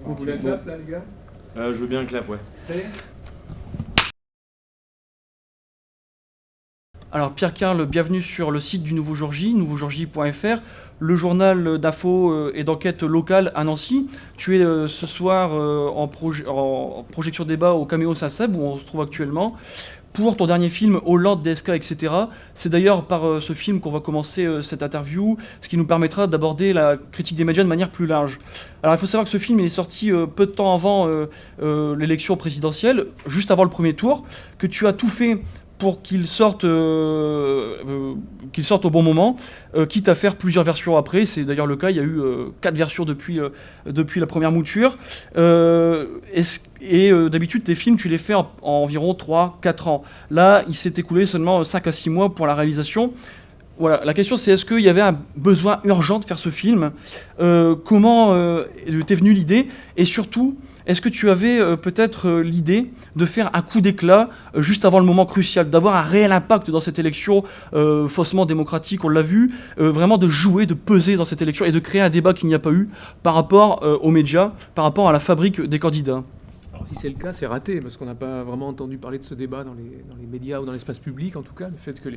Vous voulez un clap là, les gars? Je veux bien un clap, ouais. Prêt? Alors Pierre-Carl, bienvenue sur le site du Nouveau Jour J, nouveaujourj.fr, le journal d'info et d'enquête locale à Nancy. Tu es ce soir en projection débat au Caméo Saint-Seb, où on se trouve actuellement, pour ton dernier film Hollande, DSK, etc. C'est d'ailleurs par ce film qu'on va commencer cette interview, ce qui nous permettra d'aborder la critique des médias de manière plus large. Alors il faut savoir que ce film est sorti peu de temps avant l'élection présidentielle, juste avant le premier tour, que tu as tout fait pour qu'il sorte au bon moment, quitte à faire plusieurs versions après. C'est d'ailleurs le cas, il y a eu 4 versions depuis la première mouture. D'habitude, tes films, tu les fais en environ 3-4 ans. Là, il s'est écoulé seulement 5 à 6 mois pour la réalisation. Voilà, la question c'est est-ce qu'il y avait un besoin urgent de faire ce film? Comment t'es venue l'idée? Et surtout, est-ce que tu avais peut-être l'idée de faire un coup d'éclat juste avant le moment crucial, d'avoir un réel impact dans cette élection faussement démocratique, on l'a vu, vraiment de jouer, de peser dans cette élection et de créer un débat qu'il n'y a pas eu par rapport aux médias, par rapport à la fabrique des candidats? Alors si c'est le cas, c'est raté, parce qu'on n'a pas vraiment entendu parler de ce débat dans les médias ou dans l'espace public, en tout cas, le fait que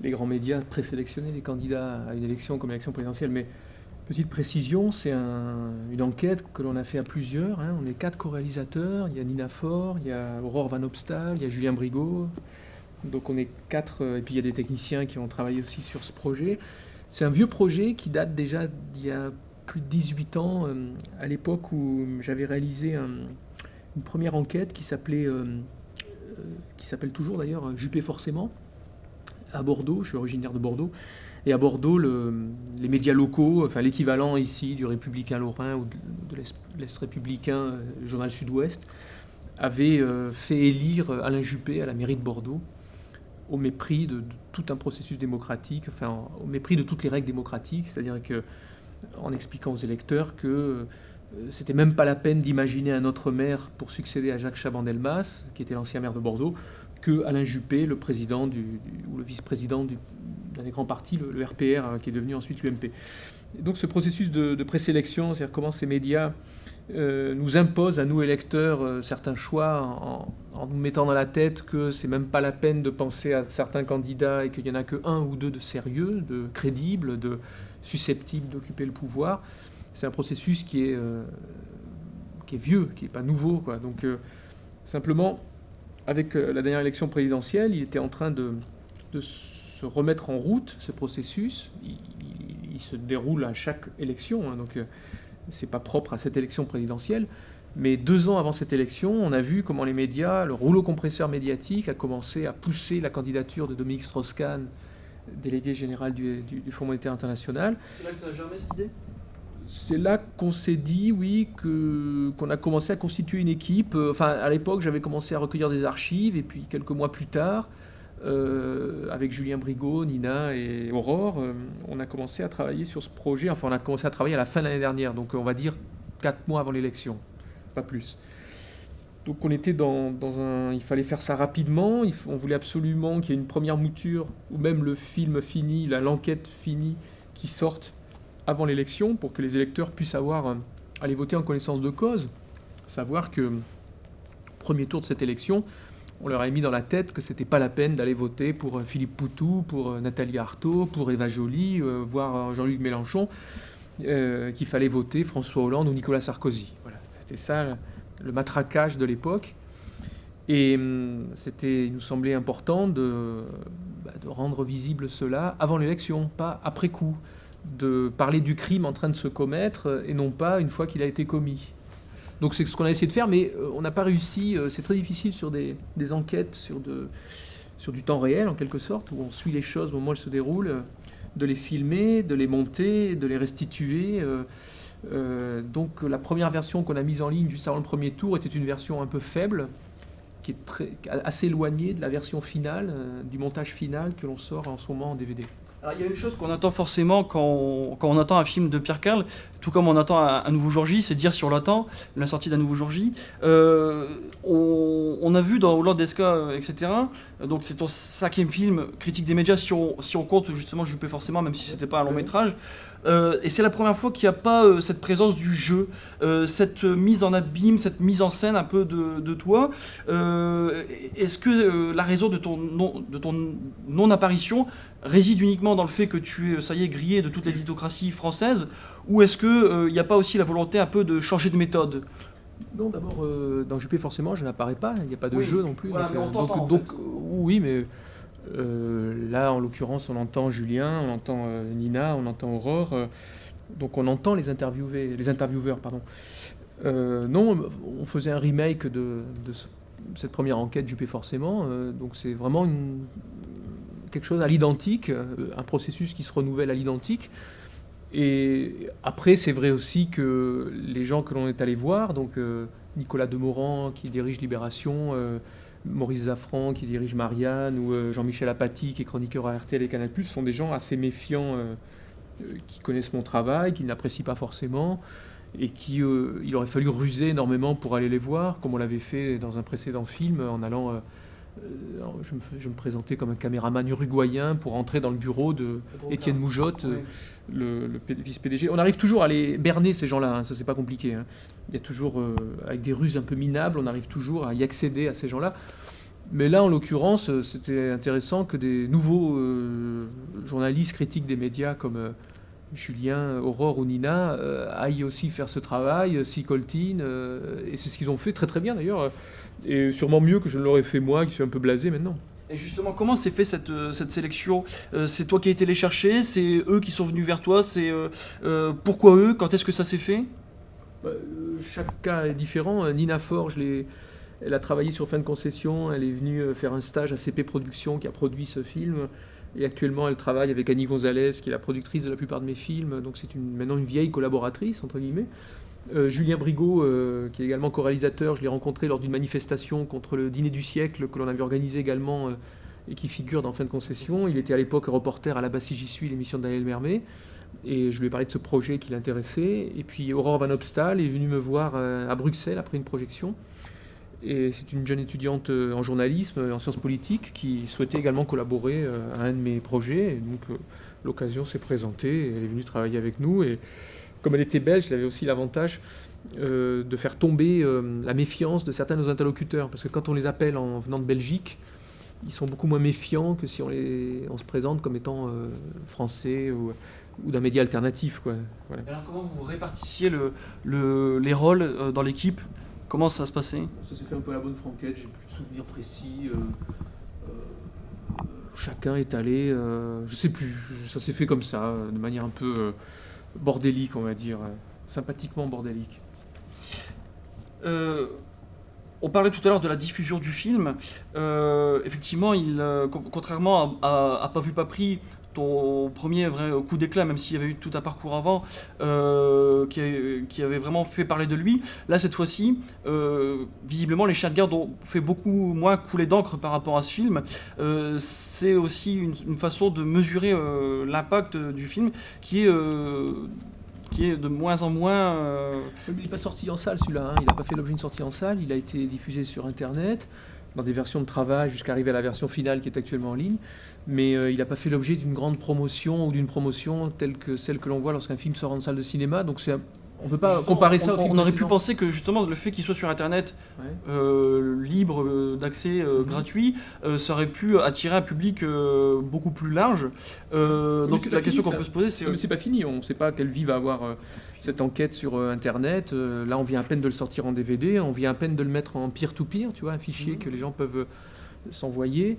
les grands médias présélectionnaient les candidats à une élection comme l'élection présidentielle. Mais petite précision, c'est une enquête que l'on a fait à plusieurs. On est 4 co-réalisateurs. Il y a Nina Faure, il y a Aurore Van Opstal, il y a Julien Brigaut. Donc on est 4, et puis il y a des techniciens qui ont travaillé aussi sur ce projet. C'est un vieux projet qui date déjà d'il y a plus de 18 ans, à l'époque où j'avais réalisé une première enquête qui s'appelle toujours d'ailleurs Juppé forcément, à Bordeaux. Je suis originaire de Bordeaux. Et à Bordeaux, les médias locaux, enfin l'équivalent ici du Républicain Lorrain ou de l'Est républicain, le journal Sud-Ouest, avaient fait élire Alain Juppé à la mairie de Bordeaux, au mépris de tout un processus démocratique, enfin au mépris de toutes les règles démocratiques, c'est-à-dire en expliquant aux électeurs que c'était même pas la peine d'imaginer un autre maire pour succéder à Jacques Chaban-Delmas, qui était l'ancien maire de Bordeaux, que Alain Juppé, le président ou le vice-président d'un des grands partis, le RPR, qui est devenu ensuite l'UMP. Et donc ce processus de présélection, c'est-à-dire comment ces médias nous imposent à nous électeurs certains choix en nous mettant dans la tête que c'est même pas la peine de penser à certains candidats et qu'il n'y en a que 1 ou 2 de sérieux, de crédibles, de susceptibles d'occuper le pouvoir. C'est un processus qui est vieux, qui n'est pas nouveau, quoi. Donc simplement, avec la dernière élection présidentielle, il était en train de se remettre en route, ce processus. Il se déroule à chaque élection, donc c'est pas propre à cette élection présidentielle. Mais 2 ans avant cette élection, on a vu comment les médias, le rouleau compresseur médiatique, a commencé à pousser la candidature de Dominique Strauss-Kahn, délégué général du Fonds monétaire international. C'est là que ça a germé cette idée? C'est là qu'on s'est dit, oui, qu'on a commencé à constituer une équipe. Enfin, à l'époque, j'avais commencé à recueillir des archives, et puis quelques mois plus tard, avec Julien Brigaut, Nina et Aurore, on a commencé à travailler sur ce projet. Enfin, on a commencé à travailler à la fin de l'année dernière, donc on va dire 4 mois avant l'élection, pas plus. Donc on était il fallait faire ça rapidement, on voulait absolument qu'il y ait une première mouture, ou même le film fini, l'enquête finie, qui sorte avant l'élection, pour que les électeurs puissent aller voter en connaissance de cause. Savoir que, premier tour de cette élection, on leur a mis dans la tête que c'était pas la peine d'aller voter pour Philippe Poutou, pour Nathalie Arthaud, pour Eva Joly, voire Jean-Luc Mélenchon, qu'il fallait voter François Hollande ou Nicolas Sarkozy. Voilà, c'était ça le matraquage de l'époque. Et il nous semblait important de rendre visible cela avant l'élection, pas après coup, de parler du crime en train de se commettre et non pas une fois qu'il a été commis. Donc c'est ce qu'on a essayé de faire, mais on n'a pas réussi. C'est très difficile sur des enquêtes, sur du temps réel en quelque sorte, où on suit les choses au moment où elles se déroulent, de les filmer, de les monter, de les restituer. Donc la première version qu'on a mise en ligne juste avant le premier tour était une version un peu faible, qui est assez éloignée de la version finale, du montage final que l'on sort en ce moment en DVD. Alors, il y a une chose qu'on attend forcément quand on attend un film de Pierre-Carl, tout comme on attend un nouveau Jour J, c'est dire si on l'attend, la sortie d'un nouveau Jour J. On a vu dans Hollande, DSK, etc. Donc c'est ton 5e film, critique des médias, si on compte justement Juppé forcément, même si c'était pas un long métrage. Et c'est la première fois qu'il n'y a pas cette présence du jeu, cette mise en abîme, cette mise en scène un peu de toi. Est-ce que la raison de ton non-apparition réside uniquement dans le fait que tu es, ça y est, grillé de toute l'éditocratie française, ou est-ce qu'il n'y a pas aussi la volonté un peu de changer de méthode? Non, d'abord, dans Juppé, forcément, je n'apparais pas, il n'y a pas de Oui, jeu non plus. voilà, mais on t'entend, en donc, fait. oui, mais là, en l'occurrence, on entend Julien, on entend Nina, on entend Aurore, donc on entend les intervieweurs, pardon. Non, on faisait un remake cette première enquête Juppé, forcément, donc c'est vraiment quelque chose à l'identique, un processus qui se renouvelle à l'identique. Et après, c'est vrai aussi que les gens que l'on est allé voir, donc Nicolas Demorand qui dirige Libération, Maurice Zaffran qui dirige Marianne, ou Jean-Michel Apathy qui est chroniqueur à RTL et Canal+, sont des gens assez méfiants qui connaissent mon travail, qui ne l'apprécient pas forcément, et il aurait fallu ruser énormément pour aller les voir, comme on l'avait fait dans un précédent film, en allant... je me présentais comme un caméraman uruguayen pour entrer dans le bureau de Étienne Moujotte, le vice-PDG. On arrive toujours à les berner, ces gens-là, hein, ça c'est pas compliqué. Hein. Il y a toujours, avec des ruses un peu minables, on arrive toujours à y accéder à ces gens-là. Mais là, en l'occurrence, c'était intéressant que des nouveaux journalistes critiques des médias comme Julien, Aurore ou Nina aillent aussi faire ce travail, s'y coltinent, et c'est ce qu'ils ont fait très très bien d'ailleurs, et sûrement mieux que je ne l'aurais fait moi, qui suis un peu blasé maintenant. Et justement, comment s'est fait cette sélection? C'est toi qui as été les chercher? C'est eux qui sont venus vers toi? Pourquoi eux? Quand est-ce que ça s'est fait? Chaque cas est différent. Nina Forge, elle a travaillé sur Fin de concession, elle est venue faire un stage à CP Productions qui a produit ce film. Et actuellement, elle travaille avec Annie Gonzalez, qui est la productrice de la plupart de mes films. Donc c'est maintenant une vieille collaboratrice, entre guillemets. Julien Brigaud, qui est également co-réalisateur, je l'ai rencontré lors d'une manifestation contre le dîner du siècle que l'on avait organisé également et qui figure dans Fin de concession. Il était à l'époque reporter à La Bassie J'y suis, l'émission de Daniel Mermet. Et je lui ai parlé de ce projet qui l'intéressait. Et puis Aurore Van Opstal est venue me voir à Bruxelles après une projection. Et c'est une jeune étudiante en journalisme, en sciences politiques, qui souhaitait également collaborer à un de mes projets. Et donc l'occasion s'est présentée, elle est venue travailler avec nous. Et comme elle était belge, elle avait aussi l'avantage de faire tomber la méfiance de certains de nos interlocuteurs. Parce que quand on les appelle en venant de Belgique, ils sont beaucoup moins méfiants que si on se présente comme étant français ou d'un média alternatif, quoi. Voilà. Alors comment vous répartissiez les rôles dans l'équipe? Comment ça se passait? Ça s'est fait un peu à la bonne franquette, j'ai plus de souvenirs précis. Chacun est allé, je sais plus, ça s'est fait comme ça, de manière un peu bordélique, on va dire, sympathiquement bordélique. On parlait tout à l'heure de la diffusion du film. Effectivement, contrairement à Pas vu, pas pris, ton premier vrai coup d'éclat, même s'il y avait eu tout un parcours avant, qui avait vraiment fait parler de lui, là, cette fois-ci, visiblement, les chiens de garde ont fait beaucoup moins couler d'encre par rapport à ce film. C'est aussi une façon de mesurer l'impact du film qui est de moins en moins... Il n'est pas sorti en salle, celui-là, hein. Il n'a pas fait l'objet d'une sortie en salle, il a été diffusé sur Internet, dans des versions de travail, jusqu'à arriver à la version finale qui est actuellement en ligne. Mais il n'a pas fait l'objet d'une grande promotion ou d'une promotion telle que celle que l'on voit lorsqu'un film sort en salle de cinéma. Donc on ne peut pas comparer ça au film On aurait pu précédent. penser que justement le fait qu'il soit sur Internet, libre d'accès, gratuit, ça aurait pu attirer un public beaucoup plus large. Donc la question qu'on peut se poser, c'est... Mais c'est pas fini, on ne sait pas quelle vie va avoir cette enquête sur Internet. Là, on vient à peine de le sortir en DVD, on vient à peine de le mettre en peer-to-peer, tu vois, un fichier que les gens peuvent s'envoyer.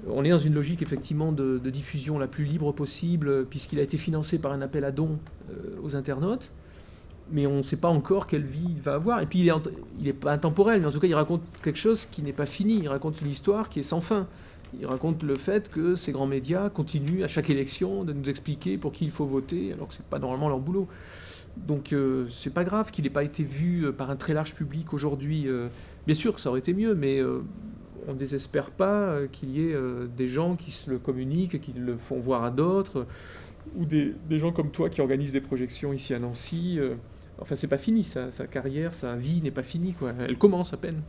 On est dans une logique effectivement de diffusion la plus libre possible, puisqu'il a été financé par un appel à dons aux internautes. Mais on ne sait pas encore quelle vie il va avoir. Et puis il est pas intemporel, mais en tout cas il raconte quelque chose qui n'est pas fini. Il raconte une histoire qui est sans fin. Il raconte le fait que ces grands médias continuent à chaque élection de nous expliquer pour qui il faut voter, alors que c'est pas normalement leur boulot. Donc c'est pas grave qu'il n'ait pas été vu par un très large public aujourd'hui. Bien sûr que ça aurait été mieux, mais on ne désespère pas qu'il y ait des gens qui se le communiquent, qui le font voir à d'autres, ou des gens comme toi qui organisent des projections ici à Nancy. Enfin, c'est pas fini, sa carrière, sa vie n'est pas finie, quoi. Elle commence à peine.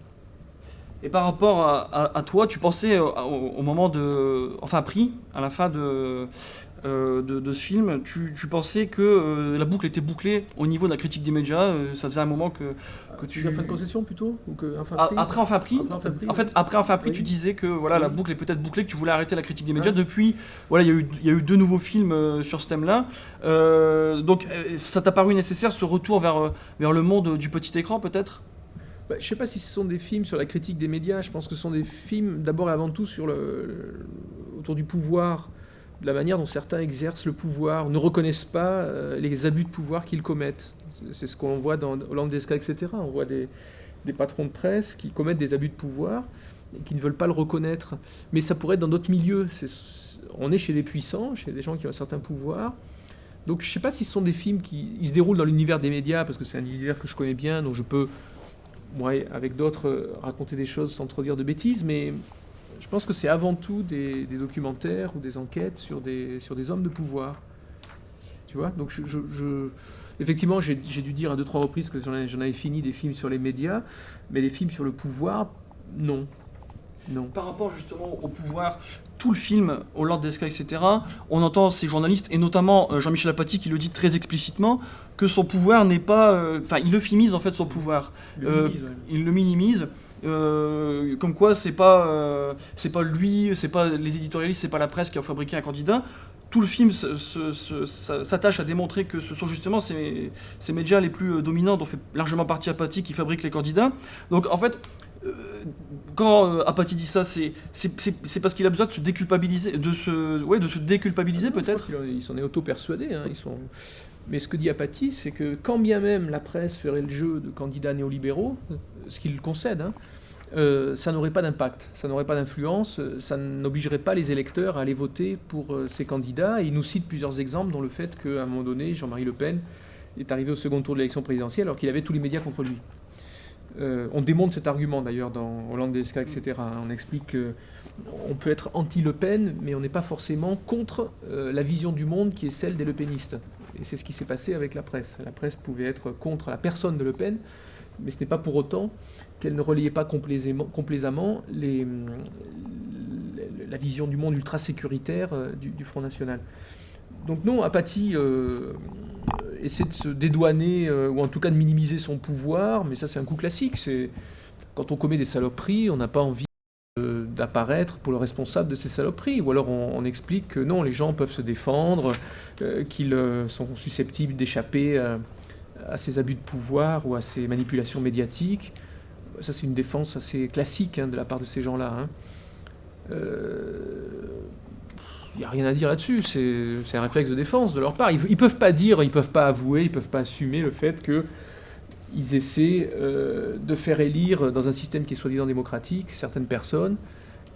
Et par rapport à toi, tu pensais au moment de... Enfin, à la fin de ce film, tu pensais que la boucle était bouclée au niveau de la critique des médias. Ça faisait un moment que Tu veux dire fin de concession plutôt ou que un fin prix Après Enfin Pris, Après Enfin Pris, en fait, après Enfin Pris, oui. tu disais que voilà, la Oui. boucle est peut-être bouclée, que tu voulais arrêter la critique des médias. Ouais. Depuis, voilà, il y a eu 2 nouveaux films sur ce thème-là. Donc, ça t'a paru nécessaire ce retour vers le monde du petit écran, peut-être? Je ne sais pas si ce sont des films sur la critique des médias. Je pense que ce sont des films d'abord et avant tout autour du pouvoir, de la manière dont certains exercent le pouvoir, ne reconnaissent pas les abus de pouvoir qu'ils commettent. C'est ce qu'on voit dans Hollandeska, etc. On voit des patrons de presse qui commettent des abus de pouvoir et qui ne veulent pas le reconnaître. Mais ça pourrait être dans d'autres milieux. On est chez des puissants, chez des gens qui ont un certain pouvoir. Donc je ne sais pas si ce sont des films qui se déroulent dans l'univers des médias, parce que c'est un univers que je connais bien, donc je peux, moi, avec d'autres, raconter des choses sans trop dire de bêtises, mais je pense que c'est avant tout des documentaires ou des enquêtes sur des hommes de pouvoir. Tu vois. Donc effectivement, j'ai dû dire à 2-3 reprises que j'en avais fini des films sur les médias, mais les films sur le pouvoir, non. Non. Par rapport justement au pouvoir, tout le film, Hollandeska, etc., on entend ces journalistes, et notamment Jean-Michel Apathy qui le dit très explicitement, que son pouvoir n'est pas... Enfin, il euphémise en fait son pouvoir. Il le minimise. Comme quoi c'est pas lui, c'est pas les éditorialistes, c'est pas la presse qui a fabriqué un candidat. Tout le film s'attache à démontrer que ce sont justement ces médias les plus dominants, dont fait largement partie Apathy, qui fabriquent les candidats. Donc en fait, quand Apathy dit ça, c'est parce qu'il a besoin de se déculpabiliser, de se déculpabiliser peut-être. Il s'en est auto-persuadé. Hein, Mais ce que dit Apathy, c'est que quand bien même la presse ferait le jeu de candidats néolibéraux, ce qu'il concède, hein, ça n'aurait pas d'impact, ça n'aurait pas d'influence, ça n'obligerait pas les électeurs à aller voter pour ces candidats. Et il nous cite plusieurs exemples, dont le fait qu'à un moment donné, Jean-Marie Le Pen est arrivé au second tour de l'élection présidentielle alors qu'il avait tous les médias contre lui. On démontre cet argument d'ailleurs dans Hollandeska, etc. On explique qu'on peut être anti-Le Pen, mais on n'est pas forcément contre la vision du monde qui est celle des Le Penistes. Et c'est ce qui s'est passé avec la presse. La presse pouvait être contre la personne de Le Pen, mais ce n'est pas pour autant qu'elle ne relayait pas complaisamment la vision du monde ultra-sécuritaire du Front National. Donc non, Apathy essaie de se dédouaner, ou en tout cas de minimiser son pouvoir, mais ça c'est un coup classique. Quand on commet des saloperies, on n'a pas envie d'apparaître pour le responsable de ces saloperies. Ou alors on explique que non, les gens peuvent se défendre, qu'ils sont susceptibles d'échapper à ces abus de pouvoir ou à ces manipulations médiatiques. Ça c'est une défense assez classique de la part de ces gens-là. Il n'y a rien à dire là-dessus, c'est un réflexe de défense de leur part. Ils peuvent pas dire, ils peuvent pas avouer, ils peuvent pas assumer le fait qu'ils essaient de faire élire dans un système qui est soi-disant démocratique certaines personnes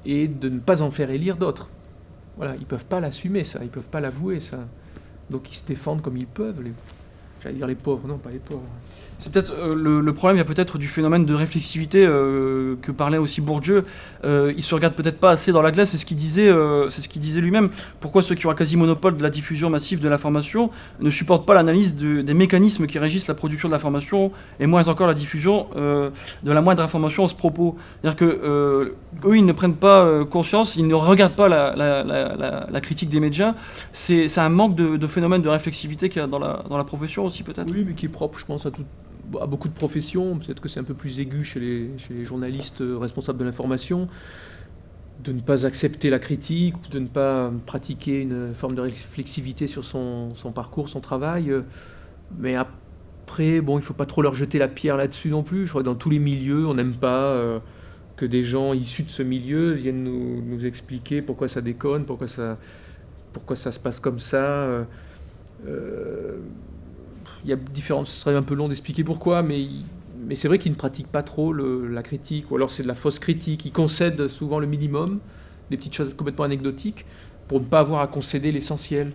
et de ne pas en faire élire d'autres. Voilà, ils peuvent pas l'assumer ça, ils peuvent pas l'avouer ça. Donc ils se défendent comme ils peuvent. J'allais dire les pauvres, non pas les pauvres. C'est peut-être le problème, il y a peut-être du phénomène de réflexivité que parlait aussi Bourdieu. Il se regarde peut-être pas assez dans la glace, c'est ce qu'il disait lui-même. Pourquoi ceux qui ont un quasi-monopole de la diffusion massive de l'information ne supportent pas l'analyse des mécanismes qui régissent la production de l'information et moins encore la diffusion de la moindre information à ce propos. C'est-à-dire que eux, ils ne prennent pas conscience, ils ne regardent pas la critique des médias. C'est un manque de phénomène de réflexivité qu'il y a dans la profession aussi peut-être. Oui, mais qui est propre, je pense, à beaucoup de professions. Peut-être que c'est un peu plus aigu chez les journalistes responsables de l'information, de ne pas accepter la critique, de ne pas pratiquer une forme de réflexivité sur son parcours, son travail. Mais après, bon, il ne faut pas trop leur jeter la pierre là-dessus non plus. Je crois que dans tous les milieux, on n'aime pas que des gens issus de ce milieu viennent nous expliquer pourquoi ça déconne, pourquoi ça se passe comme ça. Il y a différentes, ce serait un peu long d'expliquer pourquoi, mais c'est vrai qu'ils ne pratiquent pas trop la critique, ou alors c'est de la fausse critique. Ils concèdent souvent le minimum, des petites choses complètement anecdotiques, pour ne pas avoir à concéder l'essentiel.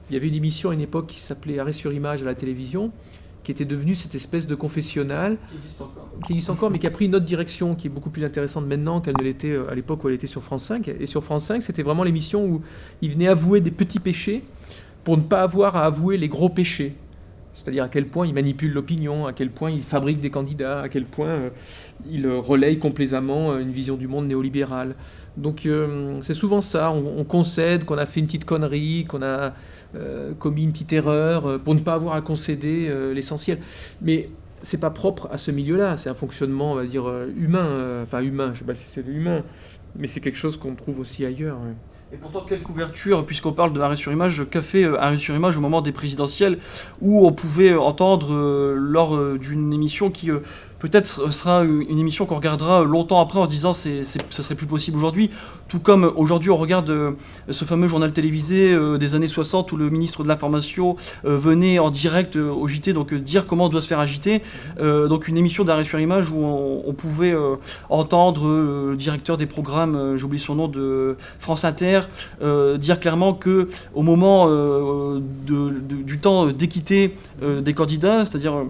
Il y avait une émission à une époque qui s'appelait Arrêt sur image à la télévision, qui était devenue cette espèce de confessionnal, qui existe encore, mais qui a pris une autre direction, qui est beaucoup plus intéressante maintenant qu'elle ne l'était à l'époque où elle était sur France 5. Et sur France 5, c'était vraiment l'émission où ils venaient avouer des petits péchés, pour ne pas avoir à avouer les gros péchés. C'est-à-dire à quel point ils manipulent l'opinion, à quel point ils fabriquent des candidats, à quel point ils relayent complaisamment une vision du monde néolibérale. Donc c'est souvent ça, on concède qu'on a fait une petite connerie, qu'on a commis une petite erreur pour ne pas avoir à concéder l'essentiel. Mais c'est pas propre à ce milieu-là, c'est un fonctionnement, on va dire, humain. Enfin humain, je sais pas si c'est humain, mais c'est quelque chose qu'on trouve aussi ailleurs. Ouais. Et pourtant, quelle couverture, puisqu'on parle de Arrêt sur Image, qu'a fait Arrêt sur Image au moment des présidentielles, où on pouvait entendre lors d'une émission qui peut-être sera une émission qu'on regardera longtemps après en se disant ça serait plus possible aujourd'hui, tout comme aujourd'hui on regarde ce fameux journal télévisé des années 60 où le ministre de l'Information venait en direct au JT, donc dire comment on doit se faire agiter, donc une émission d'Arrêt sur Image où on pouvait entendre le directeur des programmes, j'oublie son nom, de France Inter, dire clairement que au moment du temps d'équité des candidats, c'est-à-dire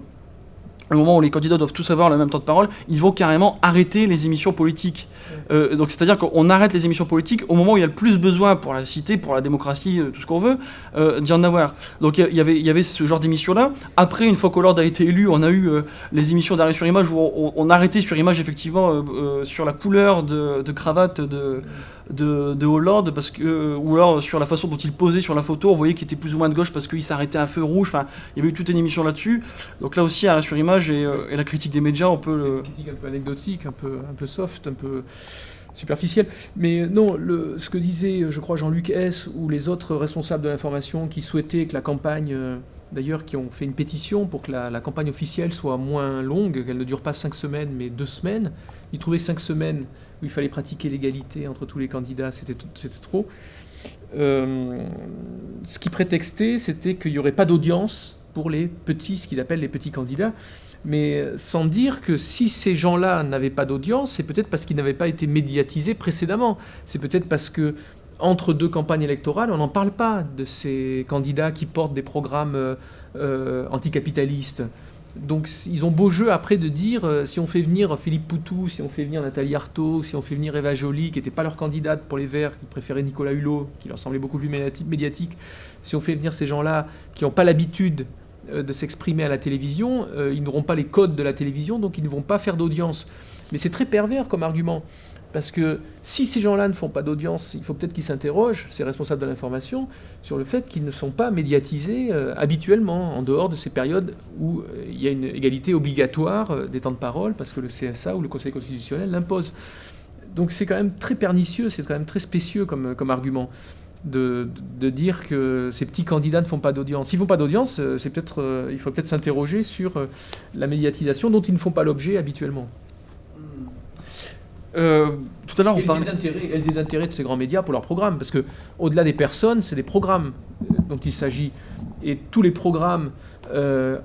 au moment où les candidats doivent tous avoir le même temps de parole, ils vont carrément arrêter les émissions politiques. Donc c'est-à-dire qu'on arrête les émissions politiques au moment où il y a le plus besoin pour la cité, pour la démocratie, tout ce qu'on veut, d'y en avoir. Donc il y avait ce genre d'émissions-là. Après, une fois qu'Hollande a été élu, on a eu les émissions d'Arrêt sur Image où on arrêtait sur Image effectivement sur la couleur de cravate de Hollande, parce que, ou alors sur la façon dont il posait sur la photo, on voyait qu'il était plus ou moins de gauche parce qu'il s'arrêtait à un feu rouge. Enfin, il y avait eu toute une émission là-dessus. Donc là aussi, Arrêt sur Image et la critique des médias, on peut... Une critique un peu anecdotique, un peu soft, un peu superficielle. Mais non, ce que disait, je crois, Jean-Luc Hess ou les autres responsables de l'information qui souhaitaient que la campagne... D'ailleurs, qui ont fait une pétition pour que la campagne officielle soit moins longue, qu'elle ne dure pas 5 semaines, mais 2 semaines. Ils trouvaient 5 semaines où il fallait pratiquer l'égalité entre tous les candidats, c'était trop. Ce qui prétextait, c'était qu'il n'y aurait pas d'audience pour les petits, ce qu'ils appellent les petits candidats, mais sans dire que si ces gens-là n'avaient pas d'audience, c'est peut-être parce qu'ils n'avaient pas été médiatisés précédemment. C'est peut-être parce que entre 2 campagnes électorales, on n'en parle pas de ces candidats qui portent des programmes anticapitalistes. Donc ils ont beau jeu après de dire, si on fait venir Philippe Poutou, si on fait venir Nathalie Arthaud, si on fait venir Eva Joly, qui n'était pas leur candidate pour les Verts, qui préférait Nicolas Hulot, qui leur semblait beaucoup plus médiatique, si on fait venir ces gens-là qui n'ont pas l'habitude de s'exprimer à la télévision, ils n'auront pas les codes de la télévision, donc ils ne vont pas faire d'audience. Mais c'est très pervers comme argument. Parce que si ces gens-là ne font pas d'audience, il faut peut-être qu'ils s'interrogent, ces responsables de l'information, sur le fait qu'ils ne sont pas médiatisés habituellement, en dehors de ces périodes où il y a une égalité obligatoire des temps de parole, parce que le CSA ou le Conseil constitutionnel l'impose. Donc c'est quand même très pernicieux, c'est quand même très spécieux comme argument de dire que ces petits candidats ne font pas d'audience. S'ils ne font pas d'audience, il faut peut-être s'interroger sur la médiatisation dont ils ne font pas l'objet habituellement. Tout à l'heure, on parlait... Et le désintérêt de ces grands médias pour leurs programmes, parce que au-delà des personnes, c'est des programmes dont il s'agit. Et tous les programmes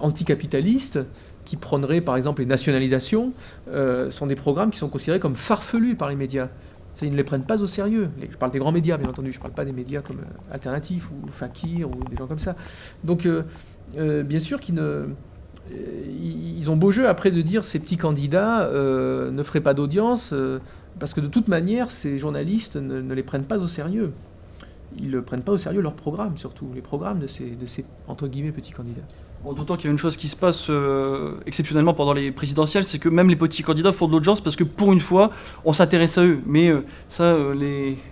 anticapitalistes qui prôneraient par exemple les nationalisations sont des programmes qui sont considérés comme farfelus par les médias. Ils ne les prennent pas au sérieux. Je parle des grands médias, bien entendu. Je ne parle pas des médias comme Alternatif ou Fakir ou des gens comme ça. Donc, bien sûr qu'ils ne... Ils ont beau jeu après de dire ces petits candidats ne feraient pas d'audience parce que de toute manière ces journalistes ne les prennent pas au sérieux. Ils ne prennent pas au sérieux leurs programmes, surtout les programmes de ces entre guillemets petits candidats. Bon, d'autant qu'il y a une chose qui se passe exceptionnellement pendant les présidentielles, c'est que même les petits candidats font de l'audience parce que pour une fois, on s'intéresse à eux. Mais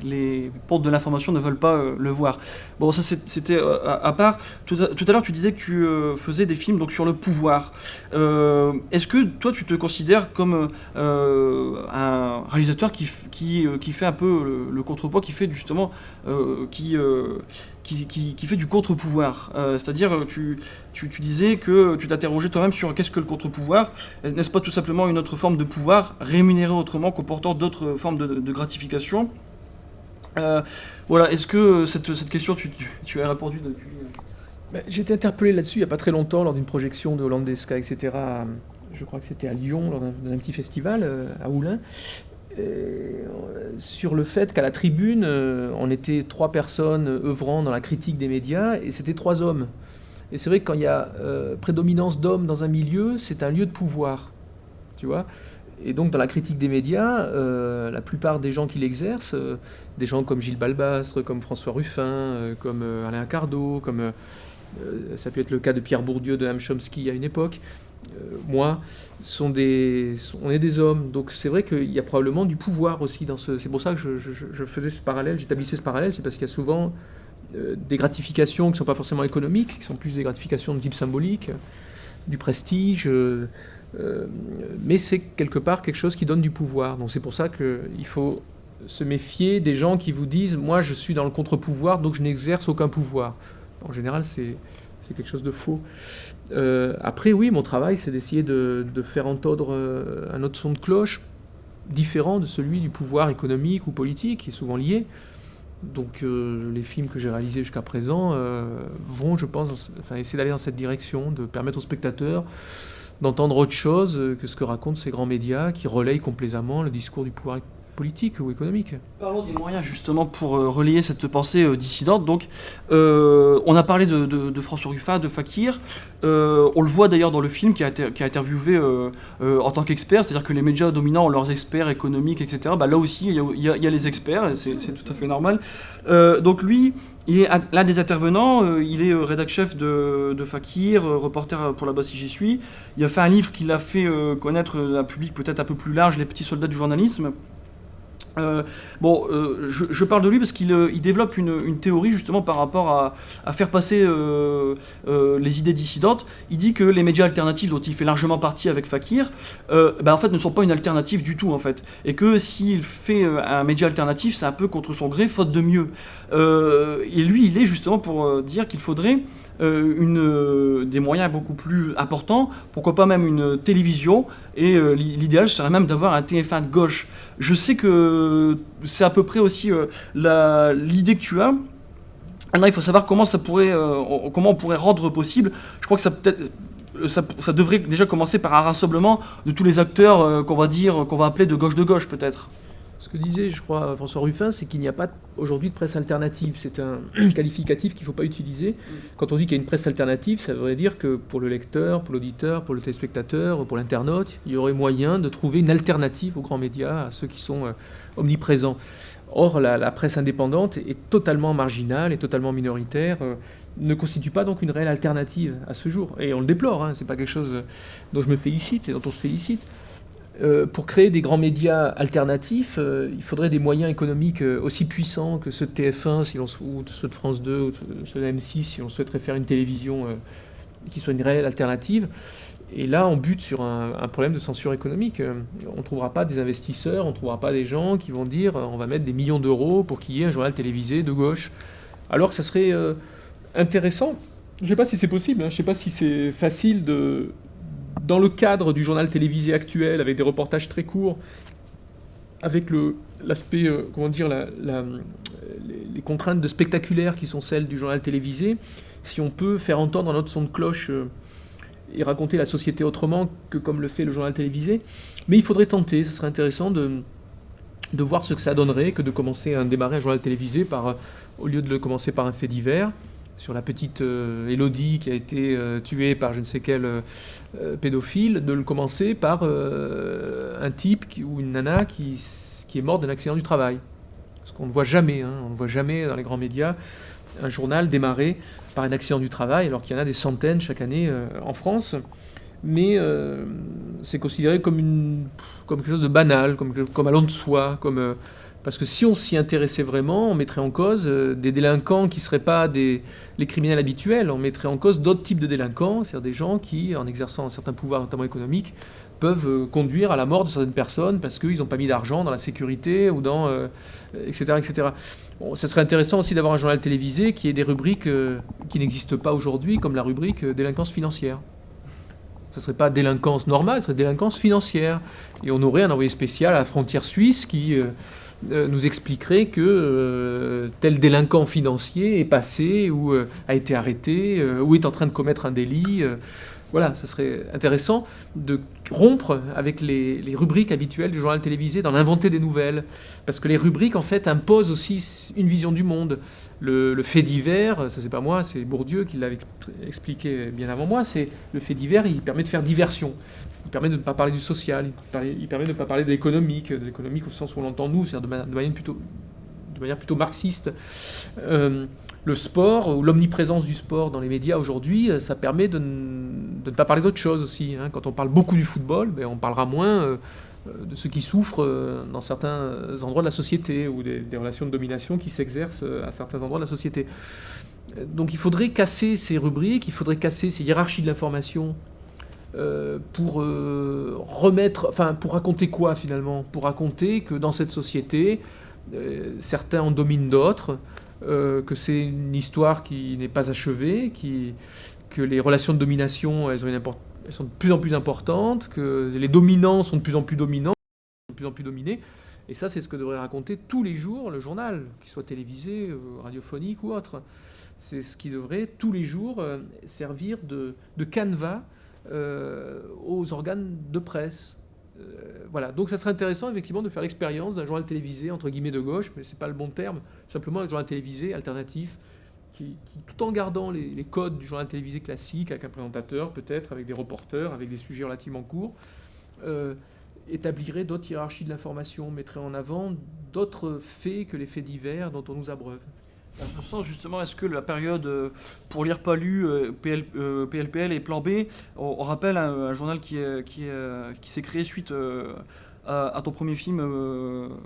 les portes de l'information ne veulent pas le voir. Bon, ça c'était à part. Tout à l'heure, tu disais que tu faisais des films donc, sur le pouvoir. Est-ce que toi, tu te considères comme un réalisateur qui fait un peu le contrepoids, qui fait justement... qui fait du contre-pouvoir. C'est-à-dire, tu disais que tu t'interrogeais toi-même sur qu'est-ce que le contre-pouvoir. N'est-ce pas tout simplement une autre forme de pouvoir, rémunéré autrement, comportant d'autres formes de gratification. Voilà, est-ce que cette question, tu as répondu depuis... J'ai été interpellé là-dessus il n'y a pas très longtemps, lors d'une projection de Hollandeska, etc. Je crois que c'était à Lyon, lors d'un petit festival, à Oulin. Sur le fait qu'à la tribune, on était 3 personnes œuvrant dans la critique des médias, et c'était 3 hommes. Et c'est vrai que quand il y a prédominance d'hommes dans un milieu, c'est un lieu de pouvoir, tu vois. Et donc dans la critique des médias, la plupart des gens qui l'exercent, des gens comme Gilles Balbastre, comme François Ruffin, comme Alain Cardot, comme ça peut être le cas de Pierre Bourdieu, de Noam Chomsky à une époque, moi, on est des hommes. Donc c'est vrai qu'il y a probablement du pouvoir aussi dans ce... C'est pour ça que je faisais ce parallèle, j'établissais ce parallèle, c'est parce qu'il y a souvent des gratifications qui ne sont pas forcément économiques, qui sont plus des gratifications de type symbolique, du prestige, mais c'est quelque part quelque chose qui donne du pouvoir. Donc c'est pour ça qu'il faut se méfier des gens qui vous disent « moi je suis dans le contre-pouvoir, donc je n'exerce aucun pouvoir ». En général, c'est quelque chose de faux. Après, oui, mon travail, c'est d'essayer de faire entendre un autre son de cloche, différent de celui du pouvoir économique ou politique, qui est souvent lié. Donc les films que j'ai réalisés jusqu'à présent vont, je pense, essayer d'aller dans cette direction, de permettre aux spectateurs d'entendre autre chose que ce que racontent ces grands médias qui relayent complaisamment le discours du pouvoir politique ou économique. Parlons des moyens justement pour relayer cette pensée dissidente. Donc, on a parlé de François Ruffin, de Fakir. On le voit d'ailleurs dans le film qui a interviewé en tant qu'expert, c'est-à-dire que les médias dominants ont leurs experts économiques, etc. Là aussi, il y a les experts, et c'est tout à fait normal. Donc lui, il est l'un des intervenants, il est rédac-chef de Fakir, reporter pour là-bas si j'y suis. Il a fait un livre qui l'a fait connaître à un public peut-être un peu plus large, Les petits soldats du journalisme. Je parle de lui parce qu'il développe une théorie justement par rapport à faire passer les idées dissidentes. Il dit que les médias alternatifs dont il fait largement partie avec Fakir en fait ne sont pas une alternative du tout en fait, et que s'il fait un média alternatif c'est un peu contre son gré faute de mieux, et lui il est justement pour dire qu'il faudrait des moyens beaucoup plus importants, pourquoi pas même une télévision, et l'idéal serait même d'avoir un TF1 de gauche. Je sais que c'est à peu près aussi l'idée que tu as. Maintenant, il faut savoir comment on pourrait rendre possible. Je crois que ça devrait déjà commencer par un rassemblement de tous les acteurs qu'on va appeler de gauche peut-être. Ce que disait, je crois, François Ruffin, c'est qu'il n'y a pas aujourd'hui de presse alternative. C'est un qualificatif qu'il ne faut pas utiliser. Quand on dit qu'il y a une presse alternative, ça veut dire que pour le lecteur, pour l'auditeur, pour le téléspectateur, pour l'internaute, il y aurait moyen de trouver une alternative aux grands médias, à ceux qui sont omniprésents. Or, la presse indépendante est totalement marginale et totalement minoritaire, ne constitue pas donc une réelle alternative à ce jour. Et on le déplore, ce n'est pas quelque chose dont je me félicite et dont on se félicite. Pour créer des grands médias alternatifs, il faudrait des moyens économiques aussi puissants que ceux de TF1 ou ceux de France 2 ou ceux de M6 si on souhaiterait faire une télévision qui soit une réelle alternative. Et là, on bute sur un problème de censure économique. On ne trouvera pas des investisseurs, on ne trouvera pas des gens qui vont dire on va mettre des millions d'euros pour qu'il y ait un journal télévisé de gauche. Alors que ça serait intéressant. Je ne sais pas si c'est possible, je ne sais pas si c'est facile dans le cadre du journal télévisé actuel, avec des reportages très courts, avec l'aspect, les contraintes de spectaculaire qui sont celles du journal télévisé, si on peut faire entendre notre son de cloche et raconter la société autrement que comme le fait le journal télévisé. Mais il faudrait tenter, ce serait intéressant de voir ce que ça donnerait que de commencer à démarrer un journal télévisé au lieu de le commencer par un fait divers, sur la petite Élodie qui a été tuée par je ne sais quel pédophile, de le commencer par un type ou une nana qui est morte d'un accident du travail. Parce qu'on ne voit jamais, on ne voit jamais dans les grands médias un journal démarré par un accident du travail, alors qu'il y en a des centaines chaque année en France. Mais c'est considéré comme quelque chose de banal, comme allant de soi, parce que si on s'y intéressait vraiment, on mettrait en cause des délinquants qui ne seraient pas les criminels habituels. On mettrait en cause d'autres types de délinquants, c'est-à-dire des gens qui, en exerçant un certain pouvoir, notamment économique, peuvent conduire à la mort de certaines personnes parce qu'ils n'ont pas mis d'argent dans la sécurité ou etc. etc. Bon, ça serait intéressant aussi d'avoir un journal télévisé qui ait des rubriques qui n'existent pas aujourd'hui, comme la rubrique délinquance financière. Ce ne serait pas délinquance normale, ce serait délinquance financière. Et on aurait un envoyé spécial à la frontière suisse qui nous expliquerait que tel délinquant financier est passé ou a été arrêté ou est en train de commettre un délit. Voilà, ça serait intéressant de rompre avec les rubriques habituelles du journal télévisé, d'en inventer des nouvelles. Parce que les rubriques, en fait, imposent aussi une vision du monde. Le fait divers, ça c'est pas moi, c'est Bourdieu qui l'avait expliqué bien avant moi, c'est le fait divers, il permet de faire diversion. Il permet de ne pas parler du social, il permet de ne pas parler de l'économique au sens où on l'entend nous, c'est-à-dire de manière plutôt marxiste. le sport ou l'omniprésence du sport dans les médias aujourd'hui, ça permet de ne pas parler d'autre chose aussi, hein. Quand on parle beaucoup du football, ben, on parlera moins de ceux qui souffrent dans certains endroits de la société ou des relations de domination qui s'exercent à certains endroits de la société. Donc il faudrait casser ces rubriques, il faudrait casser ces hiérarchies de l'information pour pour raconter quoi finalement? Pour raconter que dans cette société, certains en dominent d'autres, que c'est une histoire qui n'est pas achevée, que les relations de domination elles sont de plus en plus importantes, que les dominants sont de plus en plus dominants, de plus en plus dominés. Et ça, c'est ce que devrait raconter tous les jours le journal, qu'il soit télévisé, radiophonique ou autre. C'est ce qui devrait tous les jours servir de canevas aux organes de presse. Voilà, donc ça serait intéressant effectivement de faire l'expérience d'un journal télévisé entre guillemets de gauche, mais c'est pas le bon terme, simplement un journal télévisé alternatif qui tout en gardant les codes du journal télévisé classique, avec un présentateur peut-être, avec des reporters, avec des sujets relativement courts, établirait d'autres hiérarchies de l'information, mettrait en avant d'autres faits que les faits divers dont on nous abreuve. Dans ce sens, justement, est-ce que la période pour lire pas lu, PLPL et Plan B, on rappelle un journal qui s'est créé suite à ton premier film,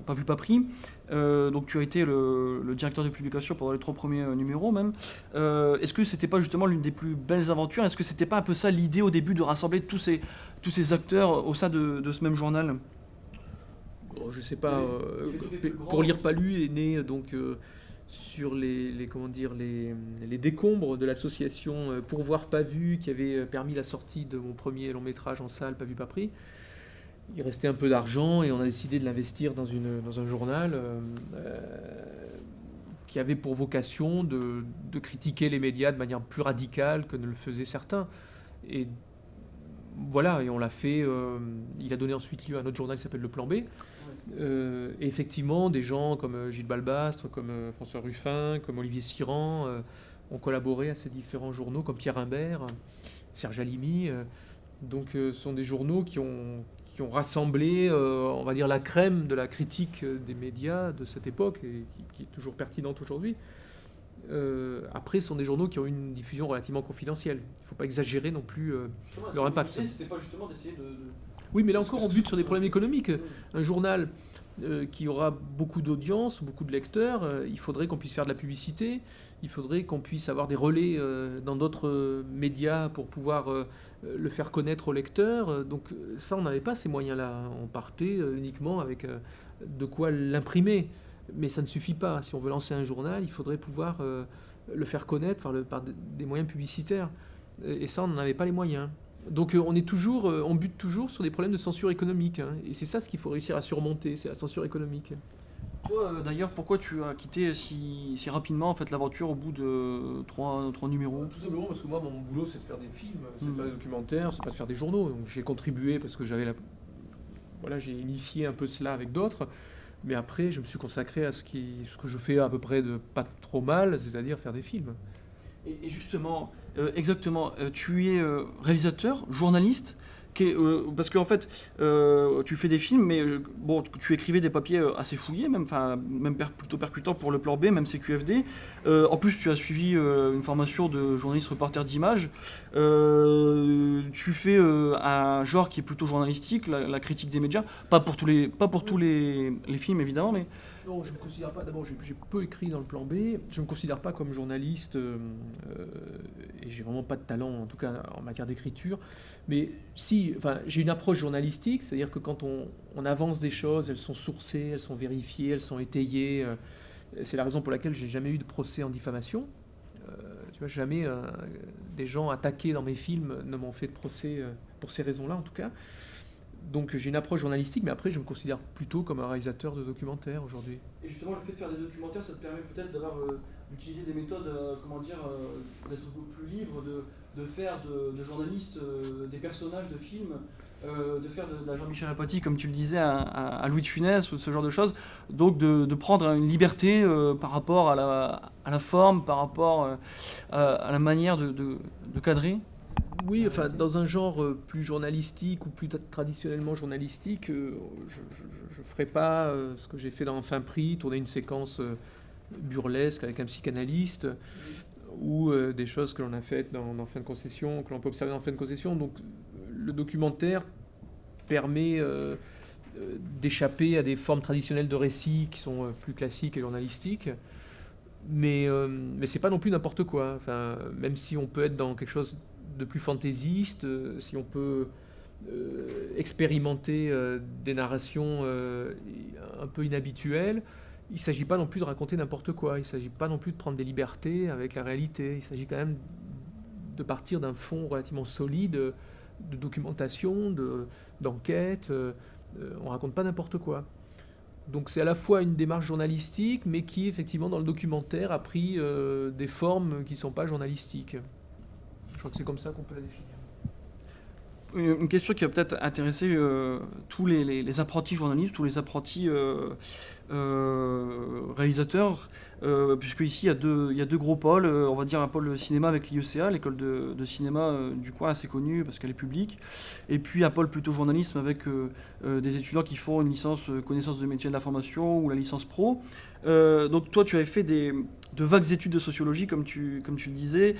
Pas vu, pas pris. Donc tu as été le directeur de publication pendant les 3 premiers numéros même. Est-ce que c'était pas justement l'une des plus belles aventures? Est-ce que c'était pas un peu ça l'idée au début de rassembler tous ces acteurs au sein de ce même journal? Bon, je sais pas. Pour lire pas lu est né donc sur comment dire, les décombres de l'association Pour voir pas vu qui avait permis la sortie de mon premier long métrage en salle, Pas vu, pas pris. Il restait un peu d'argent et on a décidé de l'investir dans un journal qui avait pour vocation de critiquer les médias de manière plus radicale que ne le faisaient certains. Et voilà, et on l'a fait. Il a donné ensuite lieu à un autre journal qui s'appelle Le Plan B. Et effectivement, des gens comme Gilles Balbastre, comme François Ruffin, comme Olivier Siran ont collaboré à ces différents journaux, comme Pierre Imbert, Serge Halimi. Donc ce sont des journaux qui ont rassemblé, on va dire, la crème de la critique des médias de cette époque, et qui est toujours pertinente aujourd'hui. Après, ce sont des journaux qui ont une diffusion relativement confidentielle. Il ne faut pas exagérer non plus leur impact. L'idée, c'était pas justement d'essayer de... Oui, mais là encore, on bute sur des problèmes économiques. Un journal qui aura beaucoup d'audience, beaucoup de lecteurs, il faudrait qu'on puisse faire de la publicité, il faudrait qu'on puisse avoir des relais dans d'autres médias pour pouvoir le faire connaître aux lecteurs. Donc ça, on n'avait pas ces moyens-là. On partait uniquement avec de quoi l'imprimer. Mais ça ne suffit pas. Si on veut lancer un journal, il faudrait pouvoir le faire connaître par des moyens publicitaires. Et ça, on n'en avait pas les moyens. Donc on bute toujours sur des problèmes de censure économique, hein. Et c'est ça ce qu'il faut réussir à surmonter, c'est la censure économique. Toi, d'ailleurs, pourquoi tu as quitté si rapidement en fait, l'aventure au bout de 3 numéros? Tout simplement parce que moi, mon boulot, c'est de faire des films, c'est de faire des documentaires, c'est pas de faire des journaux. Donc j'ai contribué parce que j'ai initié un peu cela avec d'autres. Mais après, je me suis consacré à ce que je fais à peu près de pas trop mal, c'est-à-dire faire des films. Et justement, exactement, tu es réalisateur, journaliste, parce qu'en fait, tu fais des films, mais bon, tu écrivais des papiers assez fouillés, même plutôt percutants pour le Plan B, même CQFD. En plus, tu as suivi une formation de journaliste reporter d'image. Tu fais un genre qui est plutôt journalistique, la critique des médias, pas pour tous les films évidemment, mais... Non, je ne me considère pas. D'abord, j'ai peu écrit dans le Plan B. Je ne me considère pas comme journaliste et j'ai vraiment pas de talent, en tout cas en matière d'écriture. Mais si, j'ai une approche journalistique, c'est-à-dire que quand on avance des choses, elles sont sourcées, elles sont vérifiées, elles sont étayées. C'est la raison pour laquelle j'ai jamais eu de procès en diffamation. Tu vois, jamais des gens attaqués dans mes films ne m'ont fait de procès pour ces raisons-là, en tout cas. Donc j'ai une approche journalistique, mais après je me considère plutôt comme un réalisateur de documentaires aujourd'hui. Et justement, le fait de faire des documentaires, ça te permet peut-être d'utiliser des méthodes, d'être plus libre, de faire de journalistes des personnages de films, de faire d'un Jean-Michel Apathy, comme tu le disais, à Louis de Funès, ou ce genre de choses. Donc de prendre une liberté par rapport à la forme, par rapport à la manière de cadrer. Oui, dans un genre plus journalistique ou plus traditionnellement journalistique, je ne ferai pas ce que j'ai fait dans Fin Prix, tourner une séquence burlesque avec un psychanalyste, ou des choses que l'on a faites dans fin de concession, que l'on peut observer dans fin de concession. Donc le documentaire permet d'échapper à des formes traditionnelles de récits qui sont plus classiques et journalistiques. Mais c'est pas non plus n'importe quoi. Enfin, même si on peut être dans quelque chose de plus fantaisiste, si on peut expérimenter des narrations un peu inhabituelles, il ne s'agit pas non plus de raconter n'importe quoi. Il ne s'agit pas non plus de prendre des libertés avec la réalité. Il s'agit quand même de partir d'un fond relativement solide de documentation, d'enquête. On ne raconte pas n'importe quoi. Donc c'est à la fois une démarche journalistique, mais qui, effectivement, dans le documentaire, a pris des formes qui ne sont pas journalistiques. Je crois que c'est comme ça qu'on peut la définir. Une question qui va peut-être intéresser tous les apprentis journalistes, tous les apprentis réalisateurs, puisque ici il y a deux gros pôles, on va dire un pôle cinéma avec l'IECA, l'école de cinéma du coin assez connue parce qu'elle est publique, et puis un pôle plutôt journalisme avec des étudiants qui font une licence connaissance de métier de l'information ou la licence pro. Donc toi tu avais fait de vagues études de sociologie comme tu le disais,